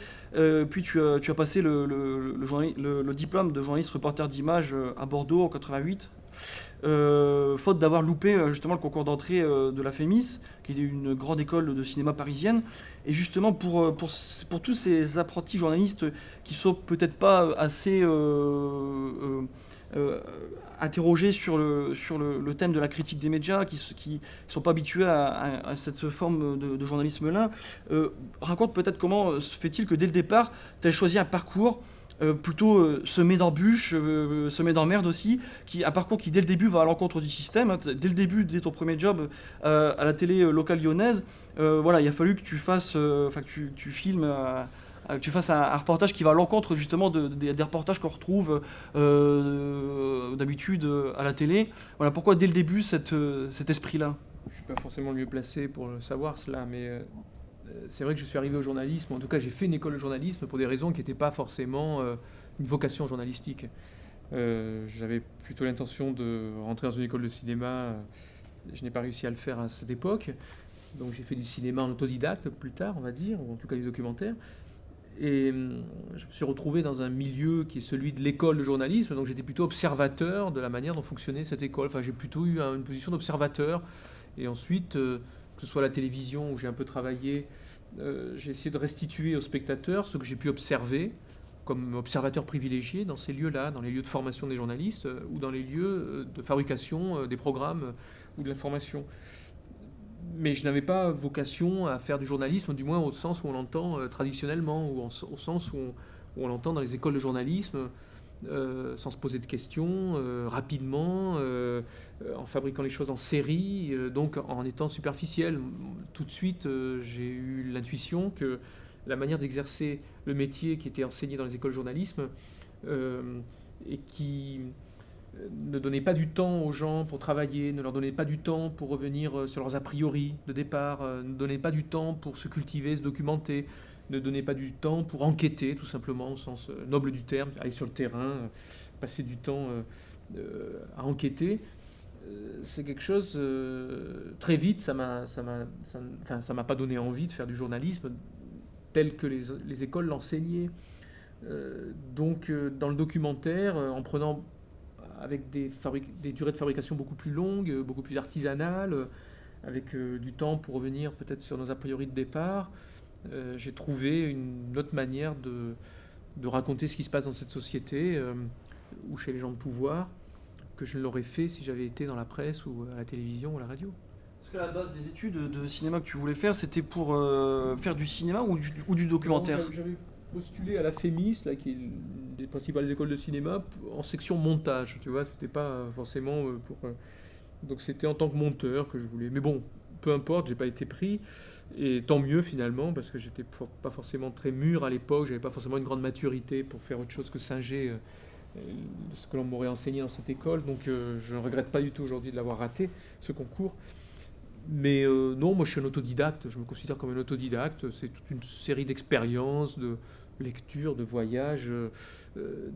puis tu as passé le diplôme de journaliste reporter d'image à Bordeaux en 88. Faute d'avoir loupé justement le concours d'entrée de la FEMIS, qui est une grande école de cinéma parisienne. Et justement, pour tous ces apprentis journalistes qui sont peut-être pas assez interrogés sur le thème de la critique des médias, qui sont pas habitués à cette forme de journalisme-là, raconte peut-être comment se fait-il que dès le départ, tu as choisi un parcours plutôt semé d'embûches, semé d'emmerdes aussi, un parcours qui dès le début va à l'encontre du système. Hein, dès le début, dès ton premier job à la télé locale lyonnaise, voilà, il a fallu que tu fasses, que tu filmes, que tu fasses un reportage qui va à l'encontre justement des reportages qu'on retrouve d'habitude à la télé. Voilà, pourquoi dès le début cet esprit-là? Je ne suis pas forcément le mieux placé pour le savoir cela, mais c'est vrai que je suis arrivé au journalisme, en tout cas j'ai fait une école de journalisme pour des raisons qui n'étaient pas forcément une vocation journalistique. J'avais plutôt l'intention de rentrer dans une école de cinéma, je n'ai pas réussi à le faire à cette époque, donc j'ai fait du cinéma en autodidacte plus tard, on va dire, ou en tout cas du documentaire. Et je me suis retrouvé dans un milieu qui est celui de l'école de journalisme, donc j'étais plutôt observateur de la manière dont fonctionnait cette école. Enfin, j'ai plutôt eu une position d'observateur. Et ensuite, que ce soit la télévision où j'ai un peu travaillé, j'ai essayé de restituer aux spectateurs ce que j'ai pu observer comme observateur privilégié dans ces lieux-là, dans les lieux de formation des journalistes ou dans les lieux de fabrication des programmes ou de l'information. Mais je n'avais pas vocation à faire du journalisme, du moins au sens où on l'entend traditionnellement, ou au sens où on l'entend dans les écoles de journalisme, sans se poser de questions, rapidement, en fabriquant les choses en série, donc en étant superficiel. Tout de suite, j'ai eu l'intuition que la manière d'exercer le métier qui était enseigné dans les écoles de journalisme et qui ne donnait pas du temps aux gens pour travailler, ne leur donnait pas du temps pour revenir sur leurs a priori de départ, ne donnait pas du temps pour se cultiver, se documenter, ne donnait pas du temps pour enquêter, tout simplement, au sens noble du terme, aller sur le terrain, passer du temps à enquêter. C'est quelque chose, très vite, ça m'a pas donné envie de faire du journalisme tel que les écoles l'enseignaient. Donc, dans le documentaire, en prenant avec des durées de fabrication beaucoup plus longues, beaucoup plus artisanales, avec du temps pour revenir peut-être sur nos a priori de départ, j'ai trouvé une autre manière de raconter ce qui se passe dans cette société ou chez les gens de pouvoir que je ne l'aurais fait si j'avais été dans la presse ou à la télévision ou à la radio. Est-ce qu'à la base, les études de cinéma que tu voulais faire, c'était pour faire du cinéma ou du documentaire? J'avais postulé à la FEMIS, là, qui est une des principales écoles de cinéma, en section montage. Tu vois, c'était pas forcément pour. Donc c'était en tant que monteur que je voulais. Mais bon, peu importe, j'ai pas été pris. Et tant mieux finalement, parce que j'étais pas forcément très mûr à l'époque, j'avais pas forcément une grande maturité pour faire autre chose que singer ce que l'on m'aurait enseigné dans cette école. Donc je ne regrette pas du tout aujourd'hui de l'avoir raté, ce concours. Mais non, moi je suis un autodidacte, je me considère comme un autodidacte. C'est toute une série d'expériences, de lectures, de voyages, de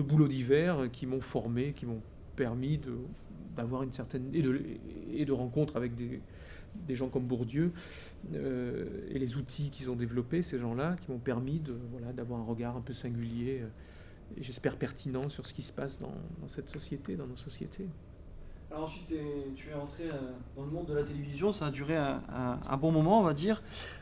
boulots divers qui m'ont formé, qui m'ont permis d'avoir une certaine. Et de rencontres avec des gens comme Bourdieu et les outils qu'ils ont développés, ces gens-là, qui m'ont permis d'avoir un regard un peu singulier et j'espère pertinent sur ce qui se passe dans cette société, dans nos sociétés. Alors ensuite, tu es entré dans le monde de la télévision, ça a duré un bon moment, on va dire.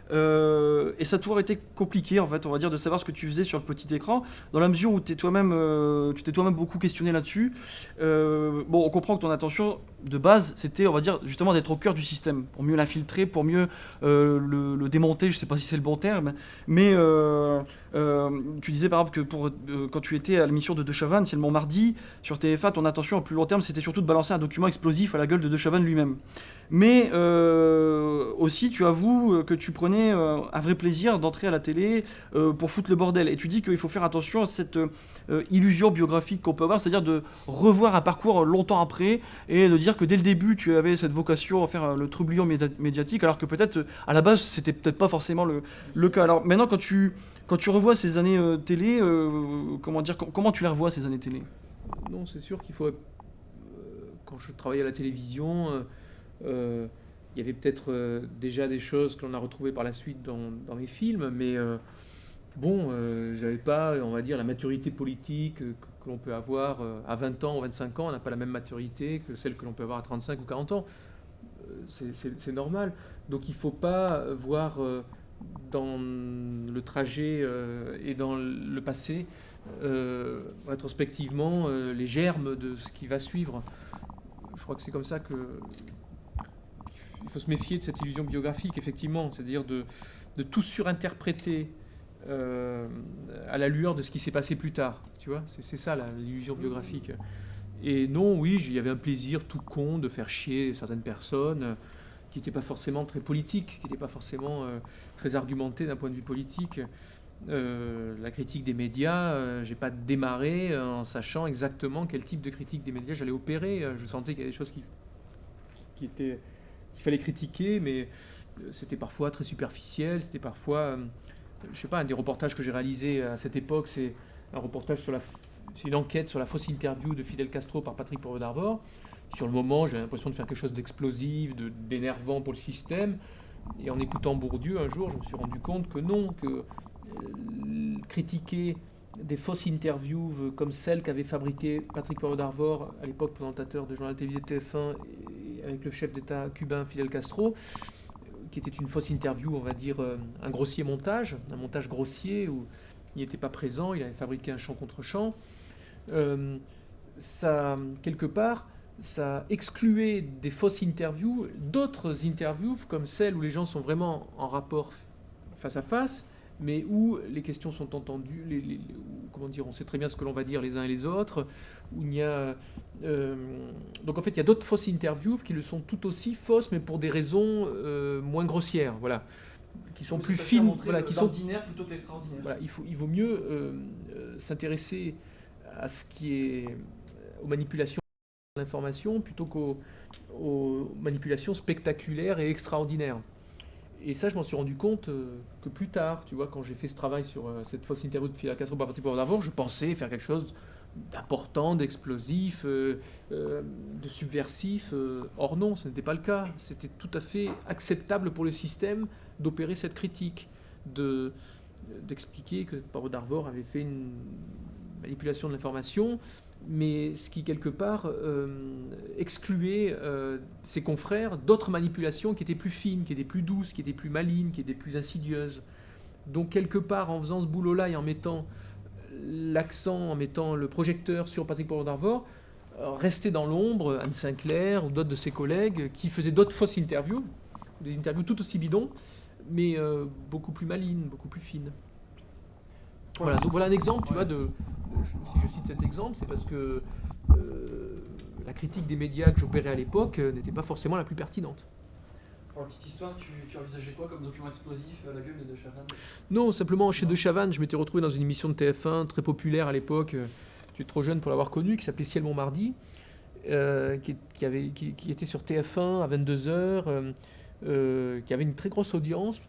Et ça a toujours été compliqué, en fait, on va dire, de savoir ce que tu faisais sur le petit écran, dans la mesure où tu t'es toi-même beaucoup questionné là-dessus. Bon, on comprend que ton intention de base, c'était, on va dire, justement d'être au cœur du système, pour mieux l'infiltrer, pour mieux le démonter, je sais pas si c'est le bon terme, mais tu disais par exemple que quand tu étais à l'émission de De Chavannes, c'est le Montmardi, sur TF1, ton intention à plus long terme, c'était surtout de balancer un document explosif à la gueule de De Chavannes lui-même. Mais aussi, tu avoues que tu prenais un vrai plaisir d'entrer à la télé pour foutre le bordel. Et tu dis qu'il faut faire attention à cette illusion biographique qu'on peut avoir, c'est-à-dire de revoir un parcours longtemps après et de dire que dès le début, tu avais cette vocation à faire le trublion médiatique, alors que peut-être, à la base, c'était peut-être pas forcément le cas. Alors maintenant, quand tu revois ces années télé, comment tu les revois, ces années télé? Non, c'est sûr qu'il faut... quand je travaillais à la télévision, il y avait peut-être déjà des choses que l'on a retrouvées par la suite dans les films, mais j'avais pas, on va dire, la maturité politique que l'on peut avoir à 20 ans ou 25 ans. On n'a pas la même maturité que celle que l'on peut avoir à 35 ou 40 ans. C'est normal. Donc il ne faut pas voir dans le trajet et dans le passé, rétrospectivement, les germes de ce qui va suivre. Je crois que c'est comme ça qu'il faut se méfier de cette illusion biographique, effectivement, c'est-à-dire de tout surinterpréter à la lueur de ce qui s'est passé plus tard. Tu vois, c'est ça l'illusion biographique. Et non, oui, il y avait un plaisir tout con de faire chier certaines personnes qui n'étaient pas forcément très politiques, qui n'étaient pas forcément très argumentées d'un point de vue politique. La critique des médias, j'ai pas démarré en sachant exactement quel type de critique des médias j'allais opérer. Je sentais qu'il y avait des choses qu'il fallait critiquer, mais c'était parfois très superficiel, c'était parfois, je sais pas, un des reportages que j'ai réalisé à cette époque, c'est un reportage c'est une enquête sur la fausse interview de Fidel Castro par Patrick Poivre d'Arvor. Sur le moment, j'avais l'impression de faire quelque chose d'explosif, d'énervant pour le système. Et en écoutant Bourdieu un jour, je me suis rendu compte que non, que critiquer des fausses interviews comme celle qu'avait fabriquée Patrick Poivre d'Arvor, à l'époque présentateur de journal télévisé TF1, avec le chef d'État cubain Fidel Castro, qui était une fausse interview, on va dire un grossier montage, un montage grossier où il n'était pas présent, il avait fabriqué un chant contre chant. Ça, quelque part, ça excluait des fausses interviews, d'autres interviews comme celles où les gens sont vraiment en rapport face à face, mais où les questions sont entendues, comment dire, on sait très bien ce que l'on va dire les uns et les autres, où il y a... donc en fait, il y a d'autres fausses interviews qui le sont tout aussi fausses, mais pour des raisons moins grossières, voilà, qui sont plus fines, voilà, qui sont ordinaires plutôt que l'extraordinaire. Voilà, il vaut mieux s'intéresser à ce qui est aux manipulations de l'information plutôt qu'aux manipulations spectaculaires et extraordinaires. Et ça, je m'en suis rendu compte que plus tard, tu vois, quand j'ai fait ce travail sur cette fausse interview de Fidel Castro par Patrick Poivre d'Arvor, je pensais faire quelque chose d'important, d'explosif, de subversif. Or non, ce n'était pas le cas. C'était tout à fait acceptable pour le système d'opérer cette critique, d'expliquer que Poivre d'Arvor avait fait une manipulation de l'information, mais ce qui, quelque part, excluait ses confrères d'autres manipulations qui étaient plus fines, qui étaient plus douces, qui étaient plus malignes, qui étaient plus insidieuses. Donc, quelque part, en faisant ce boulot-là et en mettant l'accent, en mettant le projecteur sur Patrick Poivre d'Arvor, restait dans l'ombre Anne Sinclair ou d'autres de ses collègues qui faisaient d'autres fausses interviews, des interviews tout aussi bidons, mais beaucoup plus malignes, beaucoup plus fines. Voilà, donc voilà un exemple, tu vois, si je cite cet exemple, c'est parce que la critique des médias que j'opérais à l'époque n'était pas forcément la plus pertinente. Pour la petite histoire, tu envisageais quoi comme document explosif à la gueule de Chavannes? Non, simplement chez De Chavannes, je m'étais retrouvé dans une émission de TF1 très populaire à l'époque, je suis trop jeune pour l'avoir connue, qui s'appelait Ciel Montmardi, qui était sur TF1 à 22h, qui avait une très grosse audience.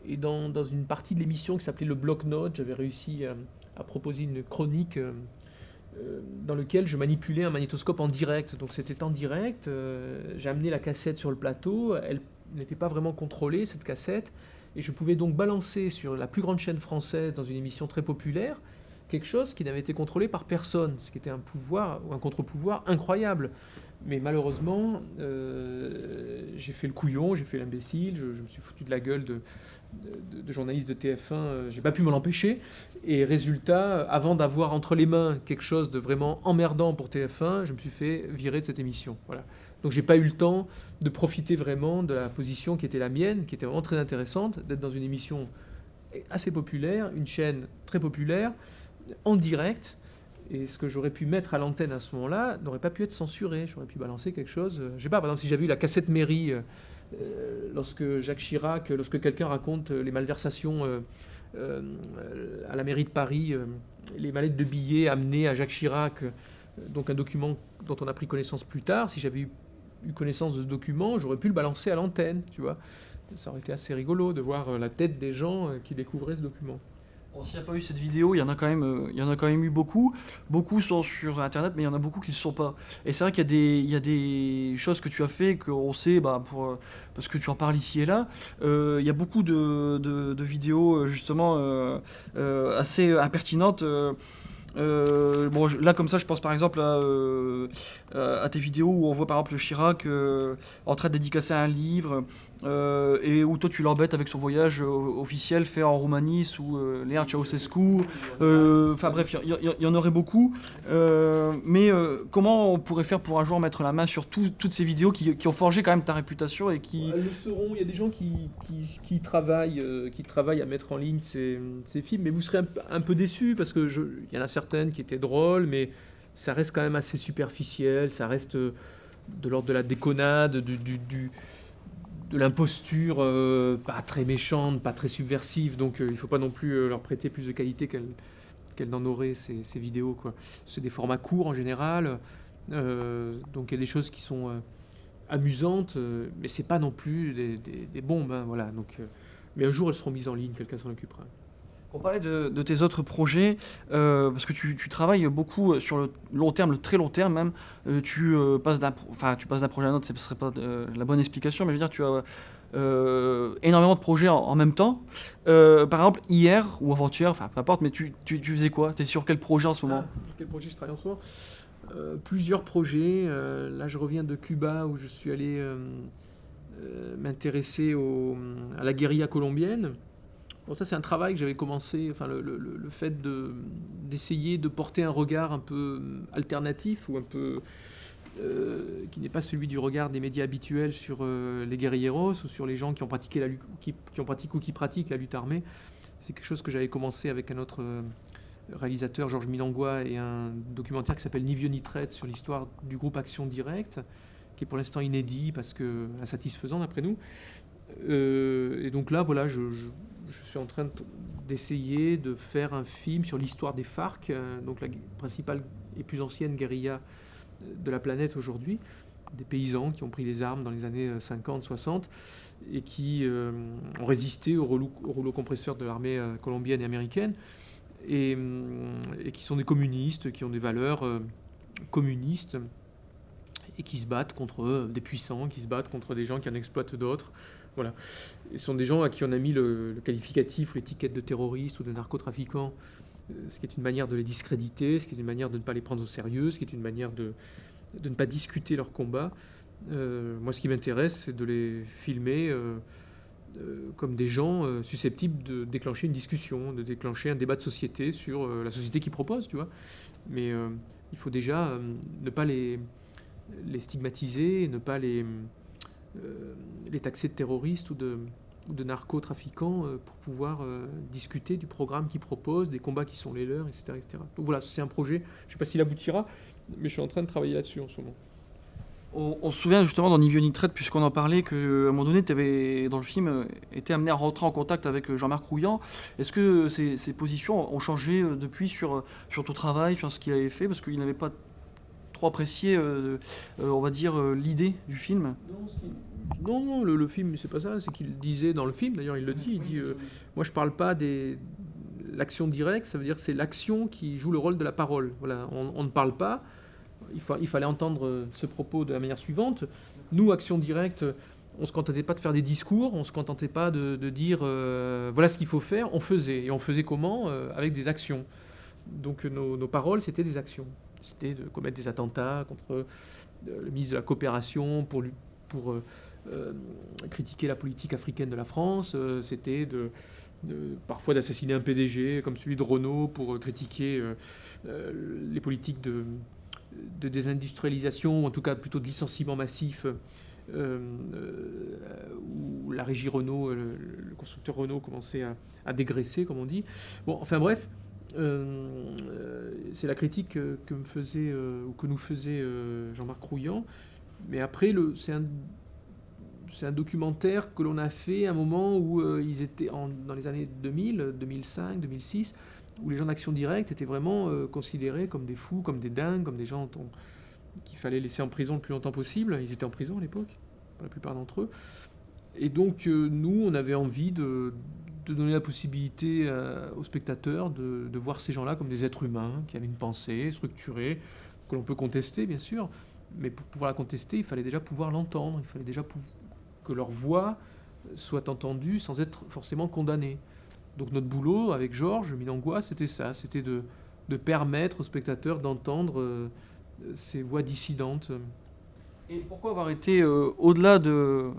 Et dans une partie de l'émission qui s'appelait le Bloc-Notes, j'avais réussi à proposer une chronique dans laquelle je manipulais un magnétoscope en direct. Donc c'était en direct, j'ai amené la cassette sur le plateau, n'était pas vraiment contrôlée, cette cassette, et je pouvais donc balancer sur la plus grande chaîne française, dans une émission très populaire, quelque chose qui n'avait été contrôlé par personne, ce qui était un pouvoir ou un contre-pouvoir incroyable. Mais malheureusement, j'ai fait le couillon, j'ai fait l'imbécile, je me suis foutu de la gueule de journalistes de TF1, j'ai pas pu m'en empêcher. Et résultat, avant d'avoir entre les mains quelque chose de vraiment emmerdant pour TF1, je me suis fait virer de cette émission. Voilà. Donc j'ai pas eu le temps de profiter vraiment de la position qui était la mienne, qui était vraiment très intéressante, d'être dans une émission assez populaire, une chaîne très populaire, en direct. Et ce que j'aurais pu mettre à l'antenne à ce moment-là n'aurait pas pu être censuré. J'aurais pu balancer quelque chose. Je sais pas, par exemple, si j'avais eu la cassette mairie, lorsque Jacques Chirac, lorsque quelqu'un raconte les malversations à la mairie de Paris, les mallettes de billets amenées à Jacques Chirac, donc un document dont on a pris connaissance plus tard, si j'avais eu connaissance de ce document, j'aurais pu le balancer à l'antenne, tu vois. Ça aurait été assez rigolo de voir la tête des gens qui découvraient ce document. Bon, s'il n'y a pas eu cette vidéo, il y en a quand même, il y en a quand même eu beaucoup. Beaucoup sont sur Internet, mais il y en a beaucoup qui ne le sont pas. Et c'est vrai il y a des choses que tu as fait qu'on sait, parce que tu en parles ici et là. Il y a beaucoup de vidéos justement assez impertinentes. Là comme ça je pense par exemple à tes vidéos où on voit par exemple Chirac en train de dédicacer un livre et où toi tu l'embêtes avec son voyage officiel fait en Roumanie sous l'ère Ceausescu. Enfin bref, il y en aurait beaucoup. Mais comment on pourrait faire pour un jour mettre la main sur toutes ces vidéos qui ont forgé quand même ta réputation et qui... Elles le seront, il y a des gens qui travaillent à mettre en ligne ces films, mais vous serez un peu déçus parce que il y en a certaines qui étaient drôles, mais ça reste quand même assez superficiel, ça reste de l'ordre de la déconnade, de l'imposture pas très méchante, pas très subversive, donc il ne faut pas non plus leur prêter plus de qualité qu'elles n'en auraient, ces vidéos, quoi. C'est des formats courts en général, donc il y a des choses qui sont amusantes, mais c'est pas non plus des bombes, hein, voilà. Donc, mais un jour elles seront mises en ligne, quelqu'un s'en occupera. On parlait de tes autres projets, parce que tu travailles beaucoup sur le long terme, le très long terme même. Tu passes d'un projet à un autre, ce ne serait pas la bonne explication, mais je veux dire, tu as énormément de projets en même temps. Par exemple, hier ou avant-hier, enfin peu importe, mais tu faisais quoi? Tu es sur quel projet en ce moment? Quel projet je travaille en ce moment? Plusieurs projets. Là, je reviens de Cuba où je suis allé m'intéresser à la guérilla colombienne. Bon, ça, c'est un travail que j'avais commencé, enfin, le fait d'essayer de porter un regard un peu alternatif ou un peu qui n'est pas celui du regard des médias habituels sur les guerrilleros ou sur les gens qui ont pratiqué qui ont pratiqué ou qui pratiquent la lutte armée. C'est quelque chose que j'avais commencé avec un autre réalisateur, Georges Milangua, et un documentaire qui s'appelle Ni vieux ni traite sur l'histoire du groupe Action Directe, qui est pour l'instant inédit parce que insatisfaisant d'après nous. Et donc là, voilà, je suis en train d'essayer de faire un film sur l'histoire des FARC, donc la principale et plus ancienne guérilla de la planète aujourd'hui, des paysans qui ont pris les armes dans les années 50-60 et qui ont résisté au rouleau compresseur de l'armée colombienne et américaine, et qui sont des communistes, qui ont des valeurs communistes, et qui se battent contre des puissants, qui se battent contre des gens qui en exploitent d'autres. Voilà. Et ce sont des gens à qui on a mis le qualificatif ou l'étiquette de terroriste ou de narcotrafiquant, ce qui est une manière de les discréditer, ce qui est une manière de ne pas les prendre au sérieux, ce qui est une manière de ne pas discuter leur combat. Moi, ce qui m'intéresse, c'est de les filmer comme des gens susceptibles de déclencher une discussion, de déclencher un débat de société sur la société qu'ils proposent, tu vois. Mais il faut déjà ne pas les stigmatiser, ne pas les taxer de terroristes ou de narcotrafiquants pour pouvoir discuter du programme qu'ils proposent, des combats qui sont les leurs, etc. etc. Donc voilà, c'est un projet, je ne sais pas s'il aboutira, mais je suis en train de travailler là-dessus en ce moment. On se souvient justement dans Ni vieux ni traite, puisqu'on en parlait, qu'à un moment donné, tu avais, dans le film, été amené à rentrer en contact avec Jean-Marc Rouillant. Est-ce que ces positions ont changé depuis sur ton travail, sur ce qu'il avait fait? Parce qu'il n'avait pas trop apprécié, on va dire, l'idée du film. Non, le film, c'est pas ça. C'est qu'il disait dans le film, d'ailleurs, il le dit. Il dit moi, je parle pas l'action directe, ça veut dire que c'est l'action qui joue le rôle de la parole. Voilà, on ne parle pas. Il fallait entendre ce propos de la manière suivante. Nous, Action Directe, on ne se contentait pas de faire des discours, on ne se contentait pas de dire voilà ce qu'il faut faire, on faisait. Et on faisait comment avec des actions. Donc nos paroles, c'était des actions. C'était de commettre des attentats contre le ministre de la Coopération pour critiquer la politique africaine de la France. C'était parfois d'assassiner un PDG comme celui de Renault pour critiquer les politiques de désindustrialisation, ou en tout cas plutôt de licenciement massif, où la régie Renault, le constructeur Renault commençait à dégraisser, comme on dit. Bon, enfin bref, c'est la critique que me faisait, ou que nous faisait Jean-Marc Rouillant. Mais après, c'est un documentaire que l'on a fait à un moment où ils étaient dans les années 2000, 2005, 2006, où les gens d'Action Directe étaient vraiment considérés comme des fous, comme des dingues, comme des gens qu'il fallait laisser en prison le plus longtemps possible. Ils étaient en prison à l'époque, pour la plupart d'entre eux. Et donc, nous, on avait envie de donner la possibilité aux spectateurs de voir ces gens-là comme des êtres humains, qui avaient une pensée structurée, que l'on peut contester, bien sûr. Mais pour pouvoir la contester, il fallait déjà pouvoir l'entendre. Il fallait déjà que leur voix soit entendue sans être forcément condamnée. Donc notre boulot avec Georges Minangwa, c'était ça, c'était de permettre aux spectateurs d'entendre ces voix dissidentes. Et pourquoi avoir été au-delà de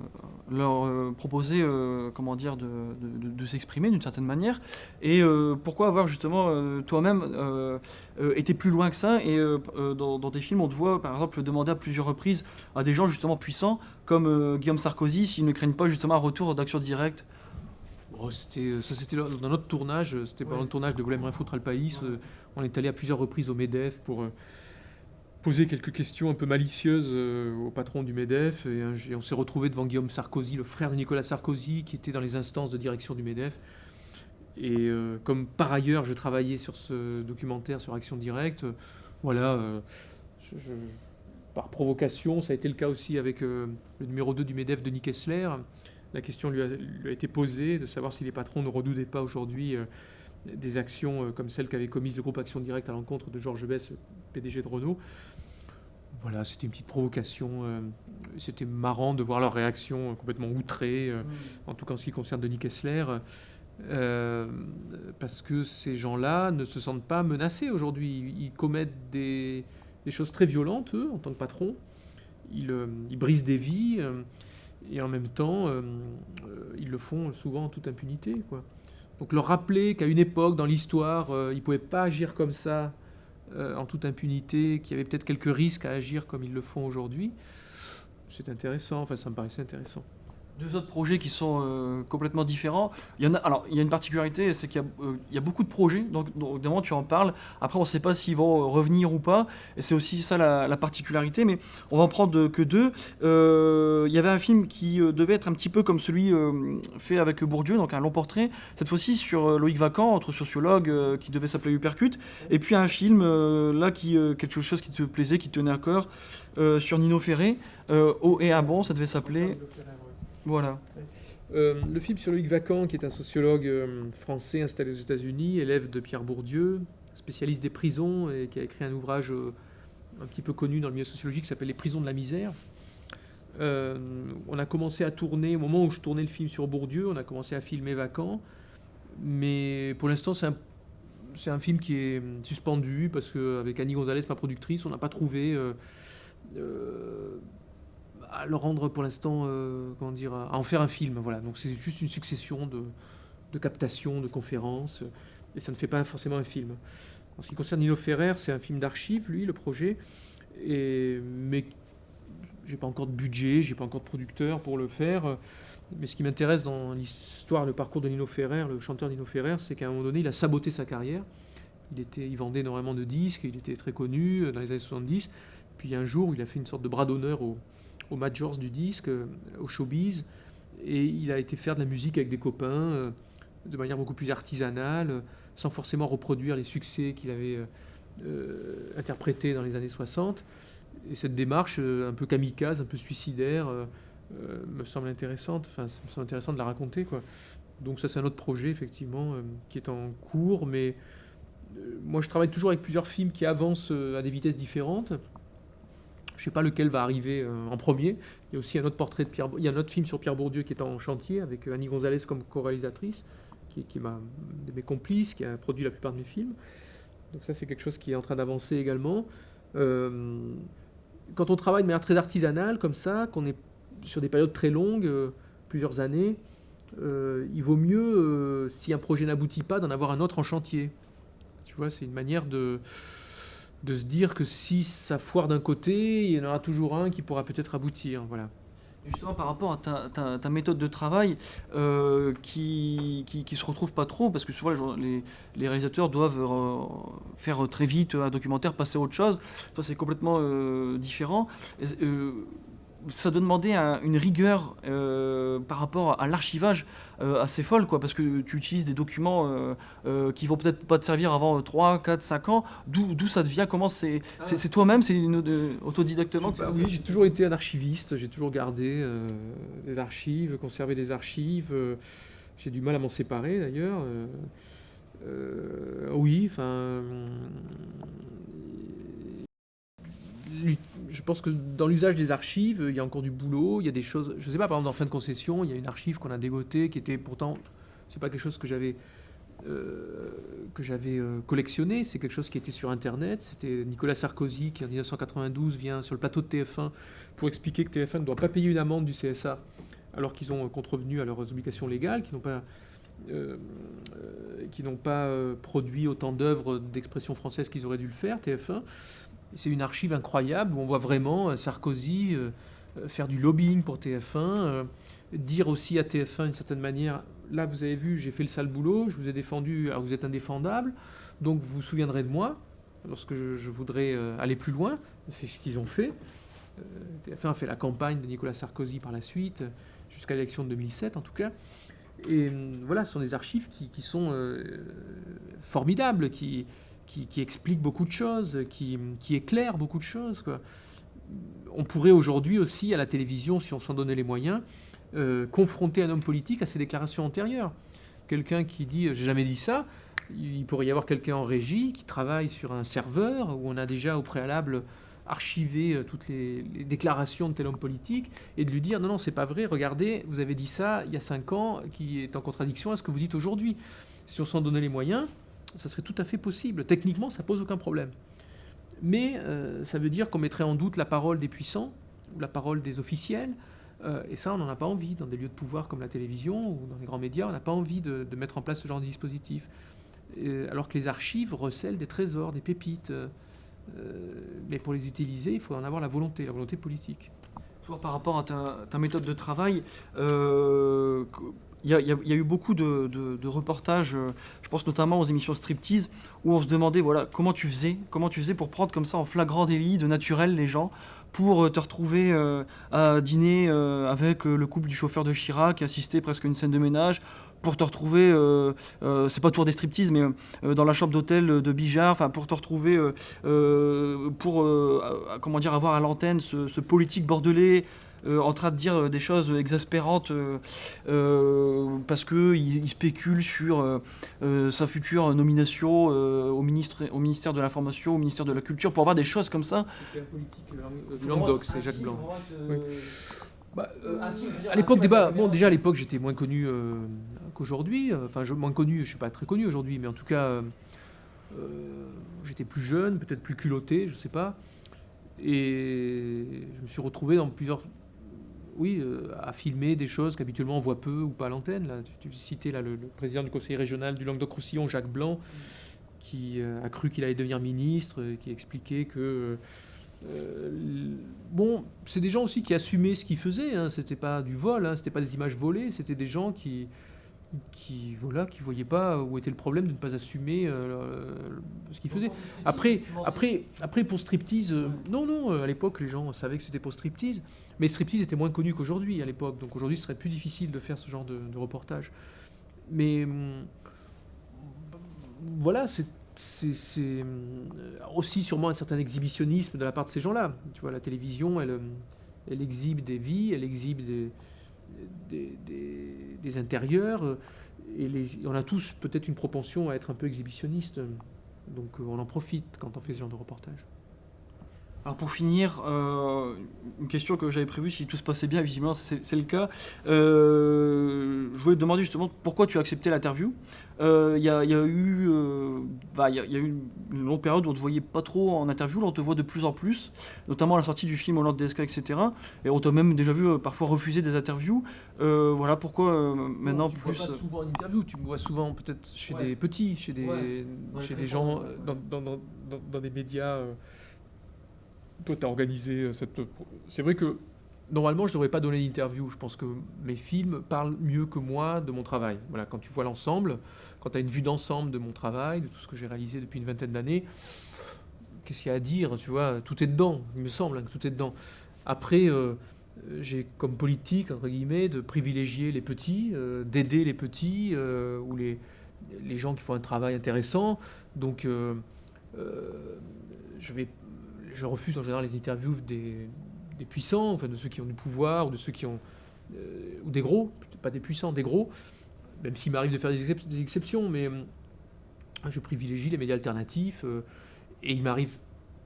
leur proposer comment dire, de s'exprimer d'une certaine manière, et pourquoi avoir justement toi-même été plus loin que ça, et dans des films on te voit par exemple demander à plusieurs reprises à des gens justement puissants comme Guillaume Sarkozy s'ils ne craignent pas justement un retour d'Action Directe. C'était dans notre tournage, c'était pendant le tournage de Volem Foutre al País. On est allé à plusieurs reprises au MEDEF pour poser quelques questions un peu malicieuses au patron du MEDEF. Et on s'est retrouvé devant Guillaume Sarkozy, le frère de Nicolas Sarkozy, qui était dans les instances de direction du MEDEF. Et comme par ailleurs je travaillais sur ce documentaire sur Action Directe, voilà, par provocation, ça a été le cas aussi avec le numéro 2 du MEDEF, Denis Kessler. La question lui a été posée de savoir si les patrons ne redoutaient pas aujourd'hui des actions comme celles qu'avait commises le groupe Action Directe à l'encontre de Georges Besse, le PDG de Renault. Voilà, c'était une petite provocation. C'était marrant de voir leur réaction complètement outrée, en tout cas en ce qui concerne Denis Kessler, parce que ces gens-là ne se sentent pas menacés aujourd'hui. Ils commettent des choses très violentes, eux, en tant que patrons. Ils brisent des vies. Et en même temps, ils le font souvent en toute impunité, quoi. Donc leur rappeler qu'à une époque dans l'histoire, ils ne pouvaient pas agir comme ça en toute impunité, qu'il y avait peut-être quelques risques à agir comme ils le font aujourd'hui, c'est intéressant, enfin ça me paraissait intéressant. Deux autres projets qui sont complètement différents. Il y a une particularité, c'est qu'il y a beaucoup de projets, donc évidemment tu en parles. Après, on ne sait pas s'ils vont revenir ou pas, et c'est aussi ça la particularité, mais on va en prendre que deux. Il y avait un film qui devait être un petit peu comme celui fait avec Bourdieu, donc un long portrait, cette fois-ci sur Loïc Vacan, autre sociologue, qui devait s'appeler Uppercut, et puis un film, quelque chose qui te plaisait, qui te tenait à cœur, sur Nino Ferré, Haut et à bon, ça devait s'appeler... Voilà. Le film sur Loïc Vacan, qui est un sociologue français installé aux États-Unis, élève de Pierre Bourdieu, spécialiste des prisons, et qui a écrit un ouvrage un petit peu connu dans le milieu sociologique qui s'appelle Les prisons de la misère. On a commencé à tourner, au moment où je tournais le film sur Bourdieu, on a commencé à filmer Vacan, mais pour l'instant c'est un film qui est suspendu, parce qu'avec Annie Gonzalez, ma productrice, on n'a pas trouvé... à le rendre pour l'instant, à en faire un film. Voilà. Donc c'est juste une succession de captations, de conférences, et ça ne fait pas forcément un film. En ce qui concerne Nino Ferrer, c'est un film d'archives, lui, le projet, mais j'ai pas encore de budget, j'ai pas encore de producteur pour le faire. Mais ce qui m'intéresse dans l'histoire, le parcours de Nino Ferrer, le chanteur Nino Ferrer, c'est qu'à un moment donné, il a saboté sa carrière. Il vendait énormément de disques, il était très connu dans les années 70. Puis un jour, il a fait une sorte de bras d'honneur aux majors du disque, au showbiz, et il a été faire de la musique avec des copains de manière beaucoup plus artisanale, sans forcément reproduire les succès qu'il avait interprétés dans les années 60. Et cette démarche un peu kamikaze, un peu suicidaire, me semble intéressante. Enfin, ça me semble intéressant de la raconter, quoi. Donc ça, c'est un autre projet, effectivement, qui est en cours, mais moi, je travaille toujours avec plusieurs films qui avancent à des vitesses différentes. Je ne sais pas lequel va arriver en premier. Il y a aussi un autre portrait il y a un autre film sur Pierre Bourdieu qui est en chantier avec Annie Gonzalez comme co-réalisatrice, qui est de mes complices, qui a produit la plupart de mes films. Donc ça, c'est quelque chose qui est en train d'avancer également. Quand on travaille de manière très artisanale comme ça, qu'on est sur des périodes très longues, plusieurs années, il vaut mieux, si un projet n'aboutit pas, d'en avoir un autre en chantier. Tu vois, c'est une manière de se dire que si ça foire d'un côté, il y en aura toujours un qui pourra peut-être aboutir. Voilà. Justement, par rapport à ta méthode de travail, qui se retrouve pas trop, parce que souvent les réalisateurs doivent faire très vite un documentaire, passer à autre chose. Toi, c'est complètement différent. Ça doit demander une rigueur par rapport à l'archivage assez folle, quoi, parce que tu utilises des documents qui vont peut-être pas te servir avant 3, 4, 5 ans. D'où ça devient? Comment c'est toi-même, c'est autodidactement? Oui, j'ai toujours été un archiviste, j'ai toujours gardé des archives, conservé des archives. J'ai du mal à m'en séparer d'ailleurs. Oui, enfin. Je pense que dans l'usage des archives, il y a encore du boulot, il y a des choses, je ne sais pas, par exemple dans Fin de concession, il y a une archive qu'on a dégotée qui était pourtant, c'est pas quelque chose que j'avais collectionné, c'est quelque chose qui était sur Internet. C'était Nicolas Sarkozy qui en 1992 vient sur le plateau de TF1 pour expliquer que TF1 ne doit pas payer une amende du CSA alors qu'ils ont contrevenu à leurs obligations légales, qui n'ont pas produit autant d'œuvres d'expression française qu'ils auraient dû le faire, TF1. C'est une archive incroyable où on voit vraiment Sarkozy faire du lobbying pour TF1, dire aussi à TF1 d'une certaine manière, là vous avez vu, j'ai fait le sale boulot, je vous ai défendu, alors vous êtes indéfendable, donc vous vous souviendrez de moi lorsque je voudrais aller plus loin. C'est ce qu'ils ont fait. TF1 a fait la campagne de Nicolas Sarkozy par la suite, jusqu'à l'élection de 2007 en tout cas. Et voilà, ce sont des archives qui sont formidables, qui expliquent beaucoup de choses, qui éclairent beaucoup de choses, quoi. On pourrait aujourd'hui aussi, à la télévision, si on s'en donnait les moyens, confronter un homme politique à ses déclarations antérieures. Quelqu'un qui dit « j'ai jamais dit ça », il pourrait y avoir quelqu'un en régie qui travaille sur un serveur où on a déjà au préalable archivé toutes les déclarations de tel homme politique et de lui dire « non, non, c'est pas vrai, regardez, vous avez dit ça il y a 5 ans qui est en contradiction à ce que vous dites aujourd'hui ». Si on s'en donnait les moyens, ça serait tout à fait possible. Techniquement, ça pose aucun problème. Mais ça veut dire qu'on mettrait en doute la parole des puissants ou la parole des officiels. Et ça, on n'en a pas envie. Dans des lieux de pouvoir comme la télévision ou dans les grands médias, on n'a pas envie de mettre en place ce genre de dispositif. Alors que les archives recèlent des trésors, des pépites. Mais pour les utiliser, il faut en avoir la volonté politique. Toujours par rapport à ta méthode de travail, il y a eu beaucoup de reportages, je pense notamment aux émissions Striptease, où on se demandait voilà, comment tu faisais pour prendre comme ça en flagrant délit de naturel les gens, pour te retrouver à dîner avec le couple du chauffeur de Chirac, assister presque à une scène de ménage, pour te retrouver, c'est pas toujours des striptease, mais dans la chambre d'hôtel de Bijard, enfin pour te retrouver, pour comment dire, avoir à l'antenne ce politique bordelais en train de dire des choses exaspérantes parce qu'il spécule sur sa future nomination au ministère de l'Information, au ministère de la Culture, pour avoir des choses comme ça. C'était un politique du Languedoc, c'est Jacques Blanc. Oui. À l'époque, déjà à l'époque j'étais moins connu qu'aujourd'hui. Enfin, moins connu, je suis pas très connu aujourd'hui, mais en tout cas, j'étais plus jeune, peut-être plus culotté, je sais pas. Et je me suis retrouvé dans plusieurs, à filmer des choses qu'habituellement on voit peu ou pas à l'antenne. Là, tu citais là le président du conseil régional du Languedoc-Roussillon, Jacques Blanc, qui a cru qu'il allait devenir ministre, qui expliquait que c'est des gens aussi qui assumaient ce qu'ils faisaient, hein. C'était pas du vol, hein. C'était pas des images volées, c'était des gens qui voyaient pas où était le problème de ne pas assumer ce qu'ils faisaient. Après pour Striptease, non, à l'époque les gens savaient que c'était pour Striptease, mais Striptease était moins connu qu'aujourd'hui à l'époque, donc aujourd'hui ce serait plus difficile de faire ce genre de reportage. Mais voilà, c'est aussi sûrement un certain exhibitionnisme de la part de ces gens-là. Tu vois, la télévision, elle exhibe des vies, elle exhibe des intérieurs, et on a tous peut-être une propension à être un peu exhibitionniste, donc on en profite quand on fait ce genre de reportage. Alors pour finir, une question que j'avais prévue, si tout se passait bien, visiblement c'est le cas. Je voulais te demander justement pourquoi tu as accepté l'interview. Il y a eu, il y a eu une longue période où on ne te voyait pas trop en interview, là on te voit de plus en plus, notamment à la sortie du film Hollande DSK, etc. Et on t'a même déjà vu parfois refuser des interviews. Voilà pourquoi maintenant Tu me plus... vois pas souvent en interview, tu me vois souvent peut-être chez Ouais. des petits, chez Ouais. chez Très des gens fort. dans des médias. Toi, tu as organisé cette. C'est vrai que normalement, je ne devrais pas donner d'interview. Je pense que mes films parlent mieux que moi de mon travail. Voilà, quand tu vois l'ensemble, quand tu as une vue d'ensemble de mon travail, de tout ce que j'ai réalisé depuis une vingtaine d'années, qu'est-ce qu'il y a à dire, tu vois, tout est dedans, il me semble, hein, que tout est dedans. Après, j'ai comme politique, entre guillemets, de privilégier les petits, d'aider les petits ou les gens qui font un travail intéressant. Donc, euh, je vais, je refuse en général les interviews des puissants, enfin de ceux qui ont du pouvoir, ou de ceux qui ont, ou des gros, pas des puissants, des gros, même s'il m'arrive de faire des exceptions, mais je privilégie les médias alternatifs, et il m'arrive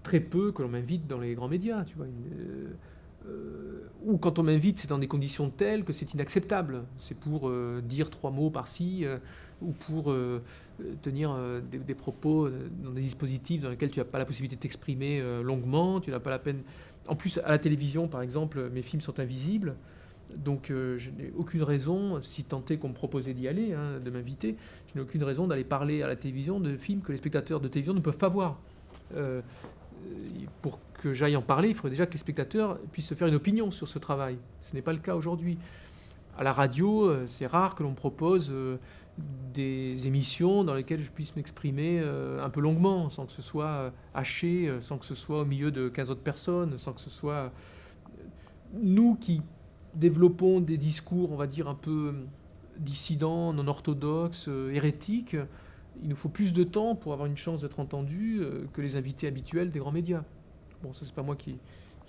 très peu que l'on m'invite dans les grands médias, tu vois. Ou quand on m'invite, c'est dans des conditions telles que c'est inacceptable. C'est pour dire trois mots par-ci, ou pour tenir des propos dans des dispositifs dans lesquels tu n'as pas la possibilité de t'exprimer longuement, tu n'as pas la peine... En plus, à la télévision, par exemple, mes films sont invisibles, donc je n'ai aucune raison, si tant est qu'on me proposait d'y aller, hein, de m'inviter, je n'ai aucune raison d'aller parler à la télévision de films que les spectateurs de télévision ne peuvent pas voir. Euh, pour que j'aille en parler, il faudrait déjà que les spectateurs puissent se faire une opinion sur ce travail. Ce n'est pas le cas aujourd'hui. À la radio, c'est rare que l'on me propose des émissions dans lesquelles je puisse m'exprimer un peu longuement, sans que ce soit haché, sans que ce soit au milieu de 15 autres personnes, sans que ce soit... Nous qui développons des discours, on va dire, un peu dissidents, non orthodoxes, hérétiques, il nous faut plus de temps pour avoir une chance d'être entendu que les invités habituels des grands médias. Bon, ça, c'est pas moi qui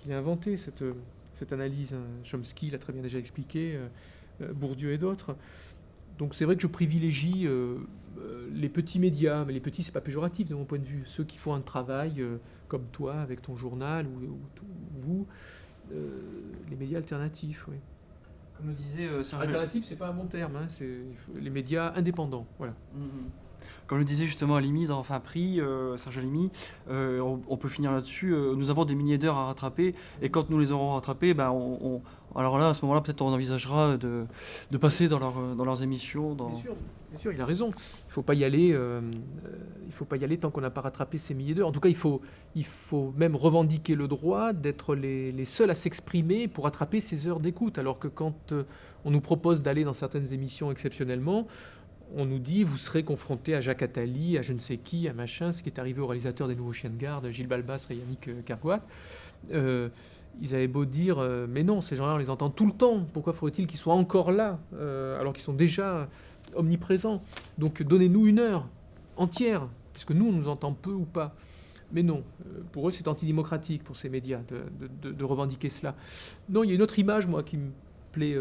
l'ai inventé, cette analyse. Hein. Chomsky l'a très bien déjà expliqué, Bourdieu et d'autres. Donc c'est vrai que je privilégie les petits médias, mais les petits, c'est pas péjoratif de mon point de vue. Ceux qui font un travail comme toi, avec ton journal, ou vous, les médias alternatifs, oui. Comme le disait Serge... Alternatif, c'est pas un bon terme, hein, c'est les médias indépendants, voilà. Mhm. Comme le disait justement Alimi dans Enfin Pris, Serge Alimi, on peut finir là-dessus. Nous avons des milliers d'heures à rattraper, et quand nous les aurons rattrapées, ben alors là, à ce moment-là, peut-être on envisagera de passer dans leurs émissions. Bien sûr, il a raison. Il faut pas y aller. Il faut pas y aller tant qu'on n'a pas rattrapé ces milliers d'heures. En tout cas, il faut même revendiquer le droit d'être les seuls à s'exprimer pour rattraper ces heures d'écoute. Alors que quand on nous propose d'aller dans certaines émissions exceptionnellement, on nous dit vous serez confronté à Jacques Attali, à je ne sais qui, à machin, ce qui est arrivé au réalisateur des Nouveaux Chiens de Garde, Gilles Balbas et Yannick Cargoat. Ils avaient beau dire mais non, ces gens-là on les entend tout le temps, pourquoi faudrait-il qu'ils soient encore là alors qu'ils sont déjà omniprésents. Donc donnez-nous une heure entière, puisque nous on nous entend peu ou pas. Mais non, pour eux c'est antidémocratique, pour ces médias, de revendiquer cela. Non, il y a une autre image moi qui me plaît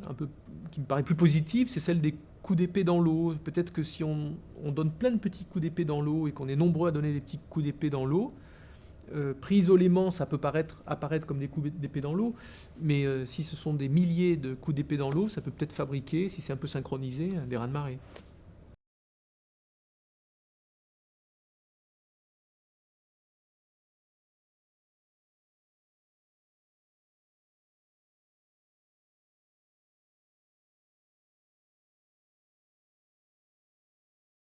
un peu, qui me paraît plus positive, c'est celle des coups d'épée dans l'eau. Peut-être que si on donne plein de petits coups d'épée dans l'eau et qu'on est nombreux à donner des petits coups d'épée dans l'eau, pris isolément, ça peut apparaître comme des coups d'épée dans l'eau, mais si ce sont des milliers de coups d'épée dans l'eau, ça peut peut-être fabriquer, si c'est un peu synchronisé, des raz-de-marée.